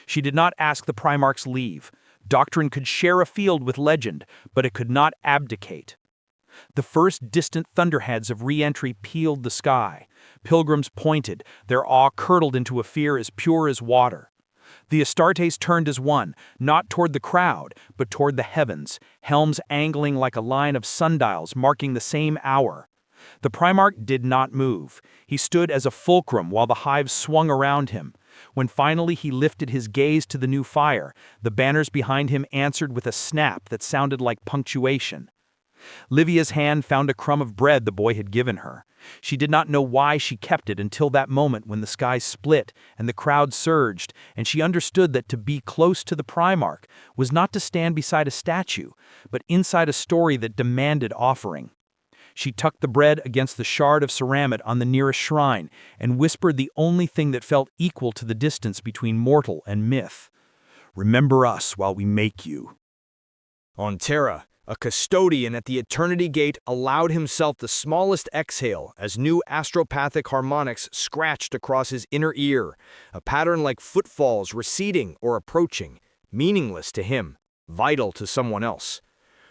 She did not ask the Primarch's leave. Doctrine could share a field with legend, but it could not abdicate. The first distant thunderheads of re-entry peeled the sky. Pilgrims pointed, their awe curdled into a fear as pure as water. The Astartes turned as one, not toward the crowd, but toward the heavens, helms angling like a line of sundials marking the same hour. The Primarch did not move. He stood as a fulcrum while the hive swung around him. When finally he lifted his gaze to the new fire, the banners behind him answered with a snap that sounded like punctuation. Livia's hand found a crumb of bread the boy had given her. She did not know why she kept it until that moment when the sky split and the crowd surged, and she understood that to be close to the Primarch was not to stand beside a statue, but inside a story that demanded offering. She tucked the bread against the shard of ceramide on the nearest shrine and whispered the only thing that felt equal to the distance between mortal and myth. "Remember us while we make you." On Terra, a custodian at the Eternity Gate allowed himself the smallest exhale as new astropathic harmonics scratched across his inner ear, a pattern like footfalls receding or approaching, meaningless to him, vital to someone else.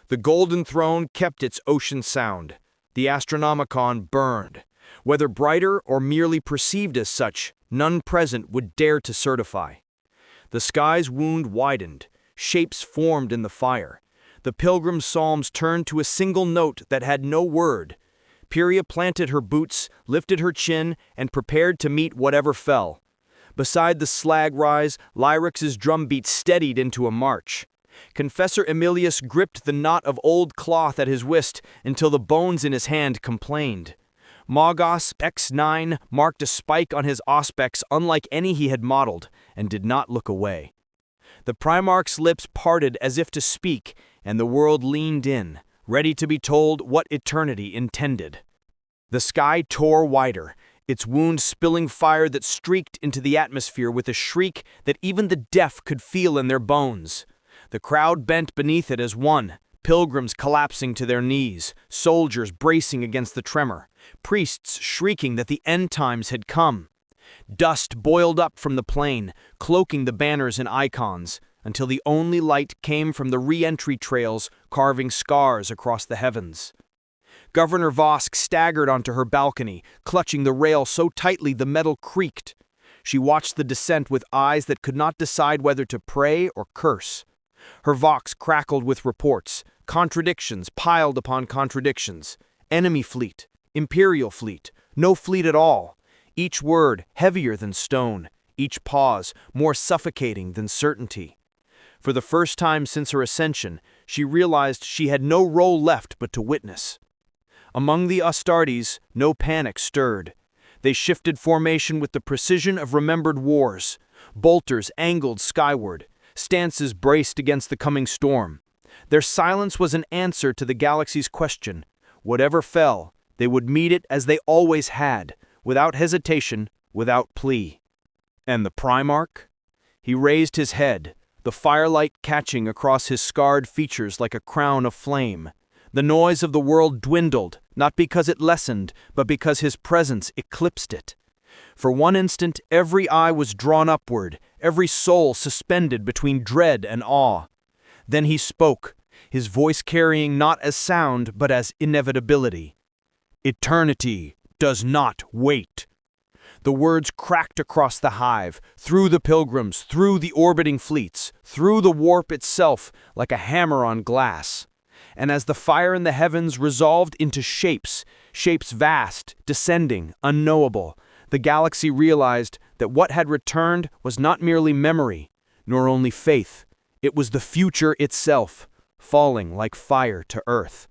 The Golden Throne kept its ocean sound. The Astronomicon burned. Whether brighter or merely perceived as such, none present would dare to certify. The sky's wound widened, shapes formed in the fire. The pilgrim's psalms turned to a single note that had no word. Pyria planted her boots, lifted her chin, and prepared to meet whatever fell. Beside the slag rise, Lyrix's drumbeat steadied into a march. Confessor Emilius gripped the knot of old cloth at his wrist until the bones in his hand complained. Magos X9 marked a spike on his auspex unlike any he had modeled, and did not look away. The Primarch's lips parted as if to speak, and the world leaned in, ready to be told what eternity intended. The sky tore wider, its wound spilling fire that streaked into the atmosphere with a shriek that even the deaf could feel in their bones. The crowd bent beneath it as one, pilgrims collapsing to their knees, soldiers bracing against the tremor, priests shrieking that the end times had come. Dust boiled up from the plain, cloaking the banners and icons, until the only light came from the re-entry trails carving scars across the heavens. Governor Vosk staggered onto her balcony, clutching the rail so tightly the metal creaked. She watched the descent with eyes that could not decide whether to pray or curse. Her Vox crackled with reports, contradictions piled upon contradictions. Enemy fleet, Imperial fleet, no fleet at all. Each word heavier than stone, each pause more suffocating than certainty. For the first time since her ascension, she realized she had no role left but to witness. Among the Astartes, no panic stirred. They shifted formation with the precision of remembered wars. Bolters angled skyward, stances braced against the coming storm. Their silence was an answer to the galaxy's question. Whatever fell, they would meet it as they always had, without hesitation, without plea. And the Primarch? He raised his head, the firelight catching across his scarred features like a crown of flame. The noise of the world dwindled, not because it lessened, but because his presence eclipsed it. For one instant, every eye was drawn upward, every soul suspended between dread and awe. Then he spoke, his voice carrying not as sound, but as inevitability. "Eternity does not wait." The words cracked across the hive, through the pilgrims, through the orbiting fleets, through the warp itself, like a hammer on glass. And as the fire in the heavens resolved into shapes, shapes vast, descending, unknowable, the galaxy realized that what had returned was not merely memory, nor only faith. It was the future itself, falling like fire to earth.